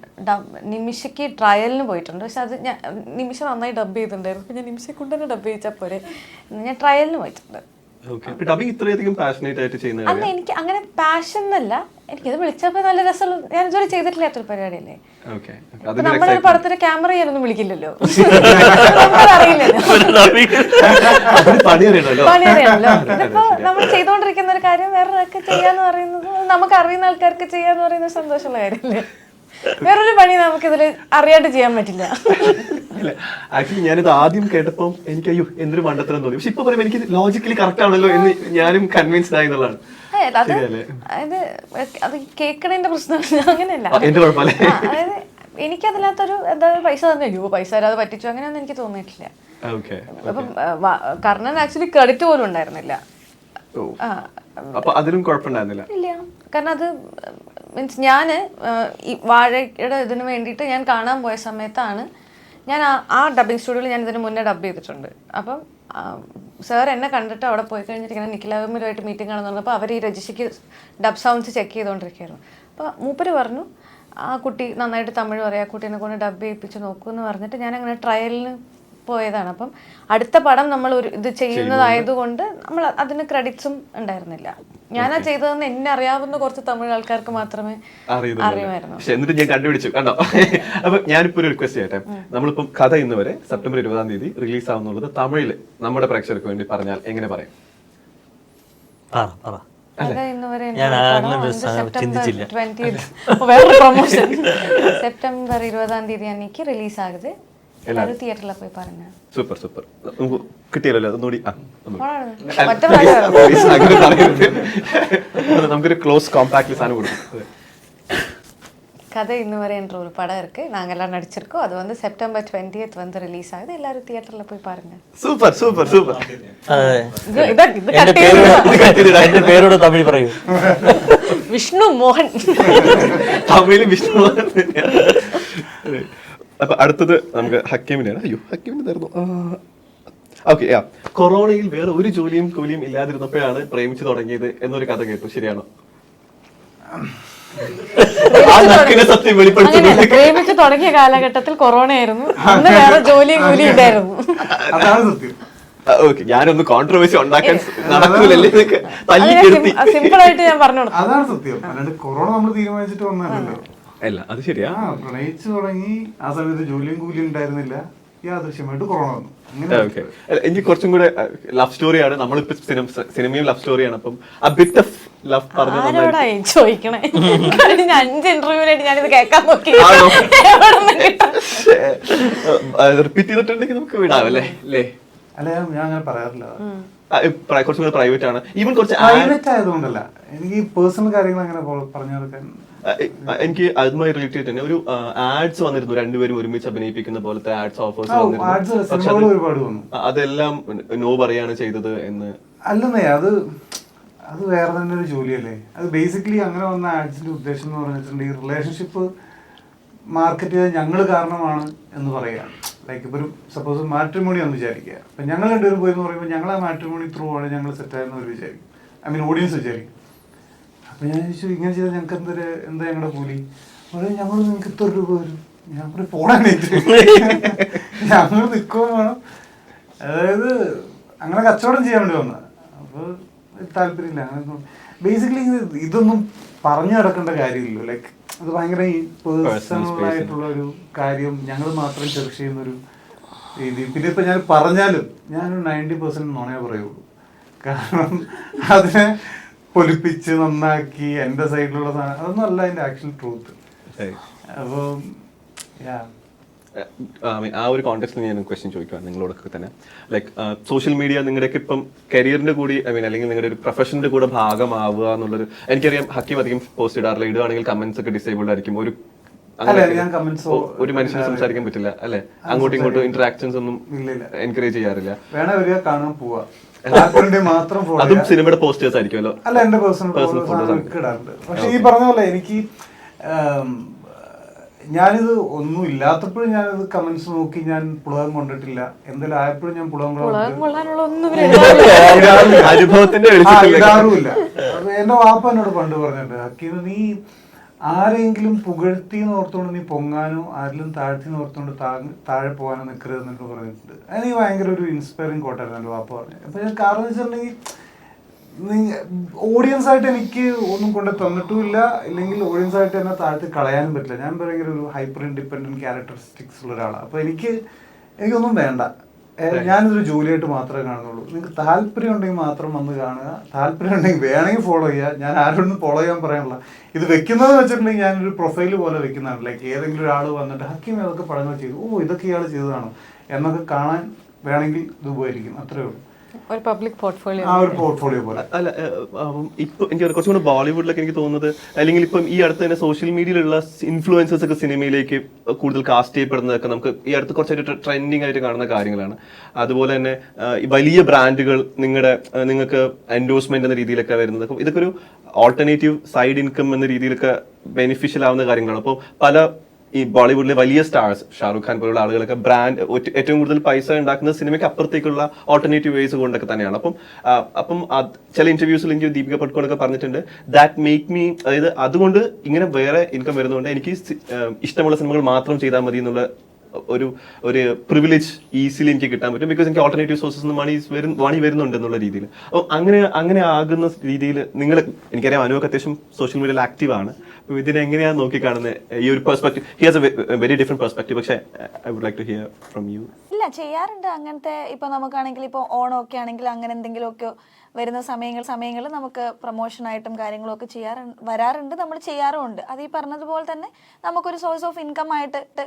നിമിഷയ്ക്ക് ട്രയലിന് പോയിട്ടുണ്ട്. പക്ഷെ അത് ഞാൻ നിമിഷ നന്നായി ഡബ് ചെയ്തിട്ടുണ്ടായിരുന്നു. അപ്പം ഞാൻ നിമിഷയെ കൊണ്ട് തന്നെ ഡബ് ചെയ്യിച്ചാൽ പോരെ, ഞാൻ ട്രയലിന് പോയിട്ടുണ്ട്. അല്ല എനിക്ക് അങ്ങനെ പാഷൻ എന്നല്ല, എനിക്കിത് വിളിച്ചപ്പോൾ നല്ല രസമുള്ള, ഞാൻ ഇതുവരെ ചെയ്തിട്ടില്ലാത്തൊരു പരിപാടിയല്ലേ. നമ്മളൊരു പടത്തിന് ക്യാമറ ചെയ്യാനൊന്നും വിളിക്കില്ലല്ലോ, അറിയില്ലല്ലോ, പണിയറിയണല്ലോ. ഇതിപ്പോ നമ്മൾ ചെയ്തുകൊണ്ടിരിക്കുന്ന ഒരു കാര്യം വേറൊരാൾക്ക് ചെയ്യാന്ന് പറയുന്നത്, നമുക്ക് അറിയുന്ന ആൾക്കാർക്ക് ചെയ്യാന്ന് പറയുന്നത് സന്തോഷമുള്ള കാര്യമല്ലേ. വേറൊരു പണി നമുക്കിതിൽ അറിയാണ്ട് ചെയ്യാൻ പറ്റില്ല. ആക്ച്വലി ഞാനിത് ആദ്യം കേട്ടപ്പോൾ എനിക്ക് അയ്യോ എന്തൊരു മണ്ടത്തരം തോന്നി. പക്ഷെ ഇപ്പൊ പറയുമ്പോൾ എനിക്ക് ലോജിക്കലി കറക്റ്റ് ആണല്ലോ എന്ന് ഞാനും കൺവിൻസ്ഡ് ആയി എന്നുള്ളതാണ്. അത് കേൾക്കണതിന്റെ പ്രശ്നം അങ്ങനെയല്ല. അതായത് എനിക്കതിനകത്തൊരു എന്താ പൈസ തന്നെ, അയ്യോ പൈസ തരാതെ പറ്റിച്ചു അങ്ങനെയൊന്നും എനിക്ക് തോന്നിയിട്ടില്ല. അപ്പം കർണൻ ആക്ച്വലി ക്രെഡിറ്റ് പോലും ഉണ്ടായിരുന്നില്ല. ഇല്ല, കാരണം അത് മീൻസ് ഞാൻ ഈ വാഴയുടെ ഇതിന് വേണ്ടിയിട്ട് ഞാൻ കാണാൻ പോയ സമയത്താണ് ഞാൻ ആ ഡബിങ് സ്റ്റുഡിയോയിൽ ഞാൻ ഇതിന് മുന്നേ ഡബ് ചെയ്തിട്ടുണ്ട്. അപ്പം സാർ എന്നെ കണ്ടിട്ട് അവിടെ പോയി കഴിഞ്ഞിട്ട് ഇങ്ങനെ നിഖിലാവുമായിട്ട് മീറ്റിംഗ് ആണെന്ന് പറഞ്ഞപ്പോൾ അവർ ഈ രജിസ്റ്റയ്ക്ക് ഡബ് സൗണ്ട്സ് ചെക്ക് ചെയ്തുകൊണ്ടിരിക്കുകയായിരുന്നു. അപ്പോൾ മൂപ്പര് പറഞ്ഞു ആ കുട്ടി നന്നായിട്ട് തമിഴ് പറയാം, ആ കുട്ടീനെ കൊണ്ട് ഡബ് ചെയ്യിപ്പിച്ച് നോക്കൂ എന്ന് പറഞ്ഞിട്ട് ഞാൻ അങ്ങനെ ട്രയലിന് പോയതാണ്. അപ്പം അടുത്ത പടം നമ്മൾ ഒരു ഇത് ചെയ്യുന്നതായതുകൊണ്ട് നമ്മൾ അതിന് ക്രെഡിറ്റ്സും ഉണ്ടായിരുന്നില്ല. ഞാനാ ചെയ്തതെന്ന് എന്നെ അറിയാവുന്ന കുറച്ച് തമിഴ് ആൾക്കാർക്ക് മാത്രമേ അറിയുമായിരുന്നു. എന്നിട്ട് ഞാൻ കണ്ടുപിടിച്ചു കണ്ടോ. അപ്പൊ ഞാനിപ്പോ ഒരു റിക്വസ്റ്റ് ചെയ്യട്ടെ, നമ്മളിപ്പം കഥ ഇന്ന് വരെ സെപ്റ്റംബർ 20 റിലീസ് ആവുന്നുള്ളത് തമിഴില് നമ്മുടെ പ്രേക്ഷകർക്ക് വേണ്ടി പറഞ്ഞാൽ എങ്ങനെ പറയും? സെപ്റ്റംബർ 20 അன்னைக்கு റിലീസ് ആകുது, എല്ലാവരും തിയേറ്ററിൽ പോയി പറഞ്ഞു. സൂപ്പർ സൂപ്പർ, കിട്ടിയല്ലോ അതൊന്നുകൂടി. നമുക്കൊരു ക്ലോസ് കോമ്പാക്ട് സാധനം കൊടുക്കും. கதை இன்னும் வரை என்ற ஒரு படம் இருக்கு, நாங்கெல்லாம் நடிச்சிருக்கோம். அது வந்து செப்டம்பர் 20th வந்து ரிலீஸ் ஆகுது, எல்லாரும் தியேட்டர்ல போய் பாருங்க. Super super super. എന്റെ പേരോട് തമിഴ് പറയൂ. വിഷ്ണു മോഹൻ. തമിഴിൽ വിഷ്ണു മോഹൻ. അപ്പൊ അടുത്തത് നമുക്ക് ഹക്കീമിനെയാണ്. അയ്യോ ഹക്കീമിന് തരുന്നു. ഓക്കെ, കൊറോണയിൽ വേറെ ഒരു ജോലിയും കൂലിയും ഇല്ലാതിരുന്നപ്പോഴാണ് പ്രേമിച്ചു തുടങ്ങിയത് എന്നൊരു കഥ കേട്ടു, ശരിയാണോ? സത്യം വെളിപ്പെടുത്തുന്നത് പ്രേമിച്ചു തുടങ്ങിയ കാലഘട്ടത്തിൽ കൊറോണ ആയിരുന്നു, അന്ന് വേറെ ജോലിയും കൂലിയും ഇല്ലായിരുന്നു. അതാണ് സത്യം. ഓക്കെ, ഞാനൊന്ന് കോൺട്രവേഴ്സി ഉണ്ടാക്കാൻ നടക്കൂലല്ലേ, സിമ്പിൾ ആയിട്ട് ഞാൻ പറഞ്ഞു. അതാണ് സത്യം, അല്ലാണ്ട് കൊറോണ നമ്മൾ തീരുമാനിച്ചിട്ട് വന്നതല്ലോ. അല്ല അത് ശരിയാ. പ്രണയിച്ചു തുടങ്ങി, ആ സമയത്ത് ജോലിയും കൂലിയും ഉണ്ടായിരുന്നില്ല, യാദൃശ്യമായിട്ട് കൊറോണ വന്നു. എനിക്ക് കുറച്ചും കൂടെ ലവ് സ്റ്റോറിയാണ്, നമ്മളിപ്പോ സിനിമയും ലവ് സ്റ്റോറിയാണ്. അപ്പം a bit of love ആരോടായി ചോദിക്കണേ? 5 ഇന്റർവ്യൂവിനായിട്ട് ഞാനിത് കേൾക്കാൻ നോക്കി. റിപ്പീറ്റ് ചെയ്തിട്ടുണ്ടെങ്കിൽ നമുക്ക് വിടാമല്ലേ അല്ലേ? അല്ല ഞാൻ അങ്ങനെ പറയാറില്ല, കുറച്ചും കൂടെ പ്രൈവറ്റ് ആണ്. ഈവൻ കുറച്ച് പ്രൈവറ്റ് ആയതുകൊണ്ടല്ല, എനിക്ക് പേഴ്സണൽ കാര്യങ്ങൾ അങ്ങനെ പറഞ്ഞു കൊടുക്കാൻ. എനിക്ക് അതുമായി റിലേറ്റ് ചെയ്തിട്ട് തന്നെ ഒരു ആഡ്സ് വന്നിരുന്നു, രണ്ടുപേരും ഒരുമിച്ച് അഭിനയിപ്പിക്കുന്ന പോലത്തെ ആഡ്സ് ഓഫേഴ്സ് വന്നിരുന്നു. അതെല്ലാം നോ പറയാണ് ചെയ്തത് എന്ന്. അല്ലെന്നേ, അത് വേറെ തന്നെ ഒരു ജോലിയല്ലേ. അത് ബേസിക്കലി അങ്ങനെ വന്ന ആഡ്സിന്റെ ഉദ്ദേശം എന്ന് പറഞ്ഞിട്ടുണ്ടെങ്കിൽ റിലേഷൻഷിപ്പ് മാർക്കറ്റ് ചെയ്ത് ഞങ്ങൾ കാരണമാണ് എന്ന് പറയാം. ലൈക്ക് ഇപ്പോൾ ഒരു സപ്പോസ് മാട്രിമോണി എന്ന് വിചാരിക്കുക, അപ്പം ഞങ്ങൾ രണ്ടുപേരും പോയെന്ന് പറയുമ്പോൾ ഞങ്ങൾ ആ മാട്രിമോണി ത്രൂ ആണ് ഞങ്ങൾ സെറ്റായെന്ന് അവർ വിചാരിക്കും, ഐ മീൻ ഓഡിയൻസ് വിചാരിക്കും. അപ്പം ഞാൻ ചോദിച്ചു ഇങ്ങനെ ചെയ്താൽ ഞങ്ങൾക്ക് എന്താ ഞങ്ങളുടെ കൂലി? പറയും ഞങ്ങൾ നിങ്ങൾക്ക് ഇത്ര രൂപ വരും. ഞാൻ പറയും പോടാനായിട്ട് ഞങ്ങൾ നിൽക്കുകയും വേണം. അതായത് അങ്ങനെ കച്ചവടം ചെയ്യാൻ വേണ്ടി വന്നത്. അപ്പോൾ താല്പര്യമില്ല അങ്ങനെ. ബേസിക്കലി ഇതൊന്നും പറഞ്ഞു നടക്കേണ്ട കാര്യമില്ലല്ലോ. ലൈക്ക് അത് ഭയങ്കര പേഴ്സണൽ ആയിട്ടുള്ള ഒരു കാര്യം, ഞങ്ങൾ മാത്രം ചെറിയ ചെയ്യുന്നൊരു രീതി. പിന്നെ ഇപ്പം ഞാൻ പറഞ്ഞാലും ഞാനൊരു 90% നുണയേ പറയുള്ളൂ. കാരണം അതിനെ പൊലിപ്പിച്ച് നന്നാക്കി എൻ്റെ സൈഡിലുള്ള സാധനം അതൊന്നും അല്ല അതിൻ്റെ ആക്ച്വൽ ട്രൂത്ത്. അപ്പം ആ ഒരു കോണ്ടെക്സ്റ്റിൽ ഞാൻ ക്വസ്റ്റ്യൻ ചോദിക്കുകയാണ് നിങ്ങളോടൊക്കെ തന്നെ. ലൈക്ക് സോഷ്യൽ മീഡിയ നിങ്ങളുടെയൊക്കെ ഇപ്പം കരിയറിന്റെ കൂടി അല്ലെങ്കിൽ നിങ്ങളുടെ ഒരു പ്രൊഫഷന്റെ കൂടെ ഭാഗമാവുക എന്നുള്ളൊരു, എനിക്കറിയാം ഹക്കീം അധികം പോസ്റ്റ് ഇടാറില്ല, ഇടുകയാണെങ്കിൽ കമന്റ്സ് ഒക്കെ ഡിസേബിൾഡ് ആയിരിക്കും. ഒരു മനുഷ്യന് സംസാരിക്കാൻ പറ്റില്ല അല്ലെ, അങ്ങോട്ടും ഇങ്ങോട്ടും ഇന്ററാക്ഷൻസ് ഒന്നും എൻകറേജ് ചെയ്യാറില്ല. കാണാൻ പോവാ, അതും സിനിമയുടെ പോസ്റ്റേഴ്സ് ആയിരിക്കുമല്ലോ. അല്ല, എന്റെ പേഴ്സണൽ ഫോട്ടോസ് ഇടാറുണ്ട്. പക്ഷെ ഈ പറഞ്ഞ പോലെ എനിക്ക് ഞാനിത് ഒന്നും ഇല്ലാത്തപ്പോഴും ഞാനിത് കമന്റ്സ് നോക്കി ഞാൻ പുളകം കൊണ്ടിട്ടില്ല. എന്തെങ്കിലും ആയപ്പോഴും ഞാൻ പുളകം കൊള്ളാനുള്ള ഒന്നും അനുഭവത്തിന്റെ ഇടാറുമില്ല. എന്റെ വാപ്പ എന്നോട് പണ്ട് പറഞ്ഞിട്ടുണ്ട്, ഹക്കീം നീ ആരെങ്കിലും പുകഴ്ത്തിന്ന് ഓർത്തോണ്ട് നീ പൊങ്ങാനോ ആരെങ്കിലും താഴ്ത്തിന്ന് ഓർത്തോണ്ട് താഴെ പോകാനോ നിൽക്കരുത് എന്നൊക്കെ പറഞ്ഞിട്ടുണ്ട്. എനിക്ക് ഭയങ്കര ഒരു ഇൻസ്പയറിങ് കോട്ടായിരുന്നു എൻ്റെ വാപ്പ പറഞ്ഞത്. അപ്പൊ ഞാൻ കാരണം വെച്ചിട്ടുണ്ടെങ്കിൽ ഓഡിയൻസ് ആയിട്ട് എനിക്ക് ഒന്നും കൊണ്ട് തന്നിട്ടുമില്ല, ഇല്ലെങ്കിൽ ഓഡിയൻസ് ആയിട്ട് എന്നെ താഴ്ത്തി കളയാനും പറ്റില്ല. ഞാൻ ഭയങ്കര ഒരു ഹൈപ്പർ ഇൻഡിപെൻഡന്റ് ക്യാരക്ടറിസ്റ്റിക്സ് ഉള്ള ഒരാളാണ്. അപ്പൊ എനിക്കൊന്നും വേണ്ട, ഞാനിതൊരു ജോലിയായിട്ട് മാത്രമേ കാണുന്നുള്ളൂ. നിങ്ങൾക്ക് താല്പര്യം ഉണ്ടെങ്കിൽ മാത്രം വന്ന് കാണുക, താല്പര്യം ഉണ്ടെങ്കിൽ വേണമെങ്കിൽ ഫോളോ ചെയ്യുക. ഞാൻ ആരോടും ഫോളോ ചെയ്യാൻ പറയാനുള്ള ഇത് വെക്കുന്നത് വെച്ചിട്ടുണ്ടെങ്കിൽ ഞാനൊരു പ്രൊഫൈൽ പോലെ വെക്കുന്നതാണ്. ലൈക്ക് ഏതെങ്കിലും ഒരാൾ വന്നിട്ട് ഹക്കീം ഏതൊക്കെ പടങ്ങൾ ചെയ്തു, ഇതൊക്കെ ഇയാൾ ചെയ്തതാണോ എന്നൊക്കെ കാണാൻ വേണമെങ്കിൽ ഇത് ഉപകരിക്കും. അത്രേ ഉള്ളൂ. ഒരു പബ്ലിക് പോർട്ട്ഫോളിയോ, ആ ഒരു പോർട്ട്ഫോളിയോ പോലെ. അല്ല, ഇപ്പൊ എനിക്ക് കുറച്ചും കൂടെ ബോളിവുഡിലൊക്കെ എനിക്ക് തോന്നുന്നത്, അല്ലെങ്കിൽ ഇപ്പം ഈ അടുത്ത് തന്നെ സോഷ്യൽ മീഡിയയിലുള്ള ഇൻഫ്ലുവൻസേഴ്സ് ഒക്കെ സിനിമയിലേക്ക് കൂടുതൽ കാസ്റ്റ് ചെയ്യപ്പെടുന്നതൊക്കെ നമുക്ക് ഈ അടുത്ത് കുറച്ചായിട്ട് ട്രെൻഡിങ് ആയിട്ട് കാണുന്ന കാര്യങ്ങളാണ്. അതുപോലെ തന്നെ വലിയ ബ്രാൻഡുകൾ നിങ്ങൾക്ക് എൻഡോഴ്സ്മെന്റ് എന്ന രീതിയിലൊക്കെ വരുന്നത്, ഇതൊക്കെ ഒരു ഓൾട്ടർനേറ്റീവ് സൈഡ് ഇൻകം എന്ന രീതിയിലൊക്കെ ബെനിഫിഷ്യൽ ആവുന്ന കാര്യങ്ങളാണ്. അപ്പോൾ പല ഈ ബോളിവുഡിലെ വലിയ സ്റ്റാർസ്, ഷാറുഖ് ഖാൻ പോലുള്ള ആളുകളൊക്കെ ബ്രാൻഡ് ഏറ്റവും കൂടുതൽ പൈസ ഉണ്ടാക്കുന്ന സിനിമയ്ക്ക് അപ്പുറത്തേക്കുള്ള ഓൾട്ടർനേറ്റീവ് വേസ് കൊണ്ടൊക്കെ തന്നെയാണ്. അപ്പം ചില ഇന്റർവ്യൂസിൽ എനിക്ക് ദീപിക പടുക്കോണൊക്കെ പറഞ്ഞിട്ടുണ്ട്, ദാറ്റ് മേക്ക് മീ, അതായത് അതുകൊണ്ട് ഇങ്ങനെ വേറെ ഇൻകം വരുന്നതുകൊണ്ട് എനിക്ക് ഇഷ്ടമുള്ള സിനിമകൾ മാത്രം ചെയ്താൽ മതി എന്നുള്ള ഒരു പ്രിവിലേജ് ഈസിലി എനിക്ക് കിട്ടാൻ പറ്റും. ബിക്കോസ് എനിക്ക് ഓൾട്ടർനേറ്റീവ് സോഴ്സസ് മണി വരുന്നുണ്ട് എന്നുള്ള രീതിയിൽ. അപ്പോൾ അങ്ങനെ ആകുന്ന രീതിയിൽ എനിക്കറിയാം അനുവൊക്കെ അത്യാവശ്യം സോഷ്യൽ മീഡിയയിൽ ആക്റ്റീവ് ആണ്. അപ്പോൾ ഇതിനെ എങ്ങനെയാണ് നോക്കിക്കാണുന്നത്? ഈ ഒരു perspective, he has a very different perspective. പക്ഷേ I would like to hear from you. ഇല്ല, ചെയ്യാറുണ്ട് അങ്ങനത്തെ. ഇപ്പൊ നമുക്കാണെങ്കിൽ ഇപ്പോൾ ഓണമൊക്കെ ആണെങ്കിൽ അങ്ങനെ എന്തെങ്കിലുമൊക്കെ വരുന്ന സമയങ്ങളിൽ നമുക്ക് പ്രൊമോഷനായിട്ടും കാര്യങ്ങളൊക്കെ വരാറുണ്ട്, നമ്മൾ ചെയ്യാറുമുണ്ട്. അത് ഈ പറഞ്ഞതുപോലെ തന്നെ നമുക്കൊരു സോഴ്സ് ഓഫ് ഇൻകം ആയിട്ട്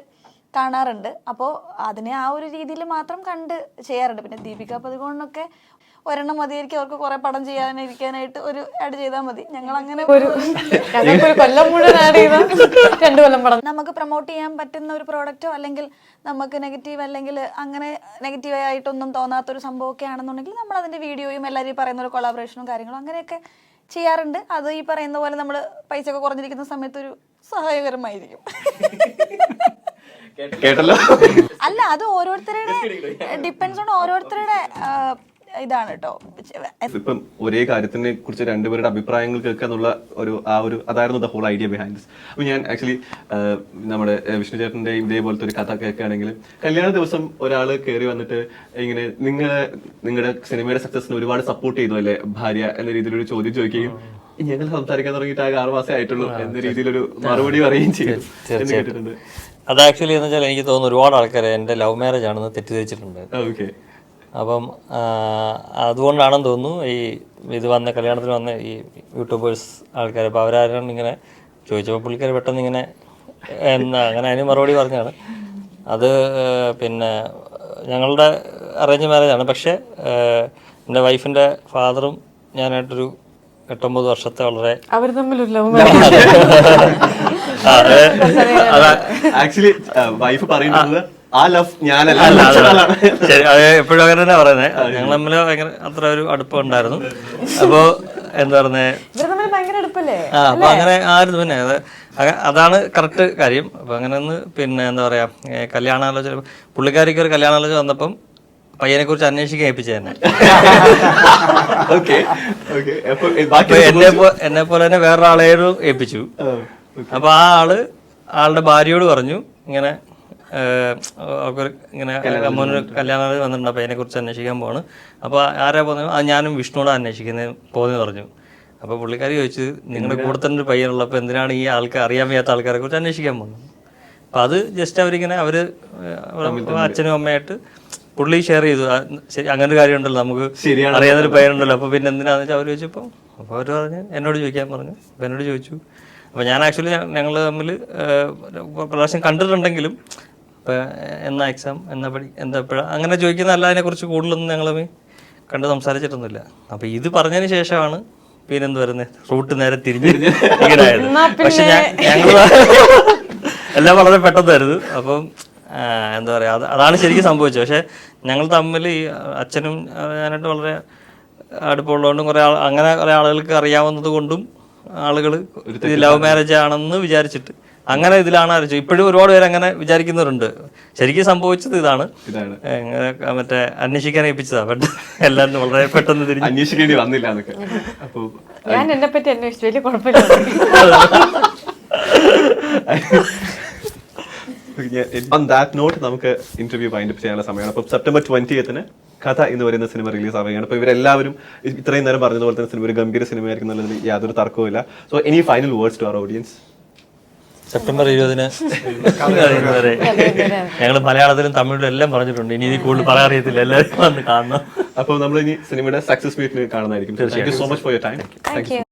കാണാറുണ്ട്. അപ്പോൾ അതിനെ ആ ഒരു രീതിയിൽ മാത്രം കണ്ട് ചെയ്യാറുണ്ട്. പിന്നെ ദീപിക പദുകോണിനൊക്കെ ഒരെണ്ണം മതിയായിരിക്കും, അവർക്ക് കുറെ പടം ചെയ്യാനിരിക്കാനായിട്ട് ഒരു ആഡ് ചെയ്താൽ മതി. ഞങ്ങൾ അങ്ങനെ കൊല്ലം മുഴുവൻ ആഡ് ചെയ്താൽ 2 കൊല്ലം പടം. നമുക്ക് പ്രൊമോട്ട് ചെയ്യാൻ പറ്റുന്ന ഒരു പ്രോഡക്റ്റോ അല്ലെങ്കിൽ നമുക്ക് നെഗറ്റീവ് അല്ലെങ്കിൽ അങ്ങനെ നെഗറ്റീവ് ആയിട്ടൊന്നും തോന്നാത്തൊരു സംഭവമൊക്കെ ആണെന്നുണ്ടെങ്കിൽ നമ്മൾ അതിന്റെ വീഡിയോയും എല്ലാവരും പറയുന്ന ഒരു കൊളാബറേഷനും കാര്യങ്ങളും അങ്ങനെയൊക്കെ ചെയ്യാറുണ്ട്. അത് ഈ പറയുന്ന പോലെ നമ്മൾ പൈസ ഒക്കെ കുറഞ്ഞിരിക്കുന്ന സമയത്ത് ഒരു സഹായകരമായിരിക്കും. കേട്ടല്ലോ. അല്ല, അത് ഓരോരുത്തരുടെ ഡിപ്പെൻസ് ഓൺ ഓരോരുത്തരുടെ ഇതാണ് കേട്ടോ. ഇപ്പം ഒരേ കാര്യത്തിനെ കുറിച്ച് രണ്ടുപേരുടെ അഭിപ്രായങ്ങൾ കേൾക്കുക എന്നുള്ള അതായിരുന്നു the whole idea behind this. അപ്പൊ ഞാൻ ആക്ച്വലി നമ്മുടെ വിഷ്ണു ചേട്ടന്റെ ഇതേപോലത്തെ ഒരു കഥ കേൾക്കുകയാണെങ്കിൽ, കല്യാണ ദിവസം ഒരാൾ കയറി വന്നിട്ട് ഇങ്ങനെ നിങ്ങളുടെ സിനിമയുടെ സക്സസിന് ഒരുപാട് സപ്പോർട്ട് ചെയ്തു അല്ലേ ഭാര്യ എന്ന രീതിയിലൊരു ചോദ്യം ചോദിക്കുകയും ഞങ്ങൾ സംസാരിക്കാൻ തുടങ്ങിയിട്ട് ആകെ 6 മാസമേ ആയിട്ടുള്ളൂ എന്ന രീതിയിലൊരു മറുപടി പറയുകയും ചെയ്തു എന്ന് കേട്ടിട്ടുണ്ട്. അത് ആക്ച്വലി എന്ന് വെച്ചാൽ എനിക്ക് തോന്നുന്നു ഒരുപാട് ആൾക്കാർ എൻ്റെ ലവ് മാരേജ് ആണെന്ന് തെറ്റിദ്ധരിച്ചിട്ടുണ്ട്. ഓക്കെ. അപ്പം അതുകൊണ്ടാണെന്ന് തോന്നുന്നു ഇത് കല്യാണത്തിന് വന്ന ഈ യൂട്യൂബേഴ്സ് ആൾക്കാർ. അപ്പോൾ അവരാരും ഇങ്ങനെ ചോദിച്ചപ്പോൾ പുള്ളിക്കാർ പെട്ടെന്ന് ഇങ്ങനെ അങ്ങനെ അതിന് മറുപടി പറഞ്ഞാണ്. അത് പിന്നെ ഞങ്ങളുടെ അറേഞ്ച് മാരേജാണ്. പക്ഷേ എൻ്റെ വൈഫിൻ്റെ ഫാദറും ഞാനായിട്ടൊരു 8-9 വർഷത്തെ വളരെ അവർ തമ്മിലൊരു ലവ് ആക്ച്വലി വൈഫ് പറയുന്നത് ആ ലവ് ഞാനല്ല. ശരി, അത് എപ്പോഴും അങ്ങനെ തന്നെ പറയുന്നത്. ഞങ്ങൾ തമ്മിൽ ഭയങ്കര അത്ര ഒരു അടുപ്പം ഉണ്ടായിരുന്നു. അപ്പോൾ എന്താ പറയുന്നത്, ഭയങ്കര അടുപ്പല്ലേ? അപ്പൊ അങ്ങനെ ആയിരുന്നു. പിന്നെ അതാണ് കറക്റ്റ് കാര്യം. അപ്പൊ അങ്ങനെ ഒന്ന് പിന്നെ എന്താ പറയാ, കല്യാണാലോചന പുള്ളിക്കാരിക്ക് ഒരു കല്യാണാലോചന വന്നപ്പം പയ്യനെ കുറിച്ച് അന്വേഷിക്കാൻ ഏൽപ്പിച്ചു തന്നെ. എന്നെ പോലെ തന്നെ വേറൊരാളെയോട് ഏൽപ്പിച്ചു. അപ്പൊ ആളുടെ ഭാര്യയോട് പറഞ്ഞു ഇങ്ങനെ ഇങ്ങനെ അമ്മൂന് കല്യാണം വന്നിട്ടുണ്ട്, അപ്പൊ അതിനെ കുറിച്ച് അന്വേഷിക്കാൻ പോവാണ്. അപ്പൊ ആരാ പോകുന്നത്? ഞാനും വിഷ്ണുവോട് അന്വേഷിക്കുന്നത് പോകുന്നു പറഞ്ഞു. അപ്പൊ പുള്ളിക്കാരി ചോദിച്ചു, നിങ്ങളുടെ കൂടെ തന്നെ ഒരു പയ്യനുള്ളപ്പോൾ എന്തിനാണ് ഈ അറിയാൻ വയ്യാത്ത ആൾക്കാരെ കുറിച്ച് അന്വേഷിക്കാൻ പോകുന്നത്? അപ്പൊ അത് ജസ്റ്റ് അവരിങ്ങനെ അച്ഛനും അമ്മയായിട്ട് പുള്ളി ഷെയർ ചെയ്തു. ശരി, അങ്ങനെ ഒരു കാര്യമുണ്ടല്ലോ, നമുക്ക് അറിയാവുന്നൊരു പയ്യനുണ്ടല്ലോ, അപ്പൊ പിന്നെ എന്തിനാന്ന് വെച്ചാൽ അവർ ചോദിച്ചപ്പോൾ അപ്പോൾ അവർ പറഞ്ഞു എന്നോട് ചോദിക്കാൻ പറഞ്ഞു. അപ്പം എന്നോട് ചോദിച്ചു. അപ്പോൾ ഞാൻ ആക്ച്വലി ഞങ്ങൾ തമ്മിൽ പ്രാവശ്യം കണ്ടിട്ടുണ്ടെങ്കിലും ഇപ്പം എന്നാ എക്സാം, എന്താ എപ്പോഴാണ് അങ്ങനെ ചോദിക്കുന്നതല്ല, അതിനെക്കുറിച്ച് കൂടുതലൊന്നും ഞങ്ങൾ കണ്ട് സംസാരിച്ചിട്ടൊന്നുമില്ല. അപ്പം ഇത് പറഞ്ഞതിന് ശേഷമാണ് പിന്നെന്ത് വരുന്നത്, റൂട്ട് നേരെ തിരിഞ്ഞ് ഇങ്ങനെ ആയത്. പക്ഷെ ഞങ്ങൾ എല്ലാം വളരെ പെട്ടെന്നായിരുന്നു. അപ്പം എന്താ പറയുക, അതാണ് ശരിക്കും സംഭവിച്ചത്. പക്ഷെ ഞങ്ങൾ തമ്മിൽ ഈ അച്ഛനും ഞാനായിട്ട് വളരെ അടുപ്പമുള്ളതുകൊണ്ടും കുറേ ആളുകൾക്ക് അറിയാവുന്നത് കൊണ്ടും ആളുകൾ ലവ് മാരേജ് ആണെന്ന് വിചാരിച്ചിട്ട് അങ്ങനെ ഇതിലാണ് ആലോചിച്ചത്. ഇപ്പോഴും ഒരുപാട് പേര് അങ്ങനെ വിചാരിക്കുന്നവരുണ്ട്. ശരിക്കും സംഭവിച്ചത് ഇതാണ്. മറ്റേ അന്വേഷിക്കാൻ ഏൽപ്പിച്ചതാ, ബട്ട് എല്ലാവരും വളരെ പെട്ടെന്ന് തിരിഞ്ഞ് അന്വേഷിക്കേണ്ടി വന്നില്ല എന്നൊക്കെ. അപ്പോൾ ഞാൻ എന്നെ പറ്റി അന്വേഷിച്ചു, വലിയ കുഴപ്പമില്ല. ഓൺ ദാറ്റ് നോട്ട് നമുക്ക് ഇന്റർവ്യൂ വൈൻഡപ്പ് ചെയ്യാനുള്ള സമയമാണ്. അപ്പോൾ സെപ്റ്റംബർ 20th കഥ എന്ന് പറയുന്ന സിനിമ റിലീസ് ആവുകയാണ്. അപ്പോൾ ഇവരെല്ലാവരും ഇത്രയും നേരം പറഞ്ഞതുപോലെ തന്നെ സിനിമ ഒരു ഗംഭീര സിനിമയായിരിക്കും എന്നുള്ളതിൽ യാതൊരു തർക്കവുമില്ല. So any final words to our audience? September 20 വരെ ഞങ്ങൾ മലയാളത്തിലും തമിഴിലും എല്ലാം പറഞ്ഞിട്ടുണ്ട്. ഇനി ഇതിൽ കൂടുതൽ പറയാൻ അറിയത്തില്ല, എല്ലാവരും വന്ന് കാണണം. അപ്പോൾ നമ്മൾ ഇനി സിനിമയുടെ സക്സസ് മീറ്റിന് കാണുന്നതായിരിക്കും. Thank you so much for your time. Thank U.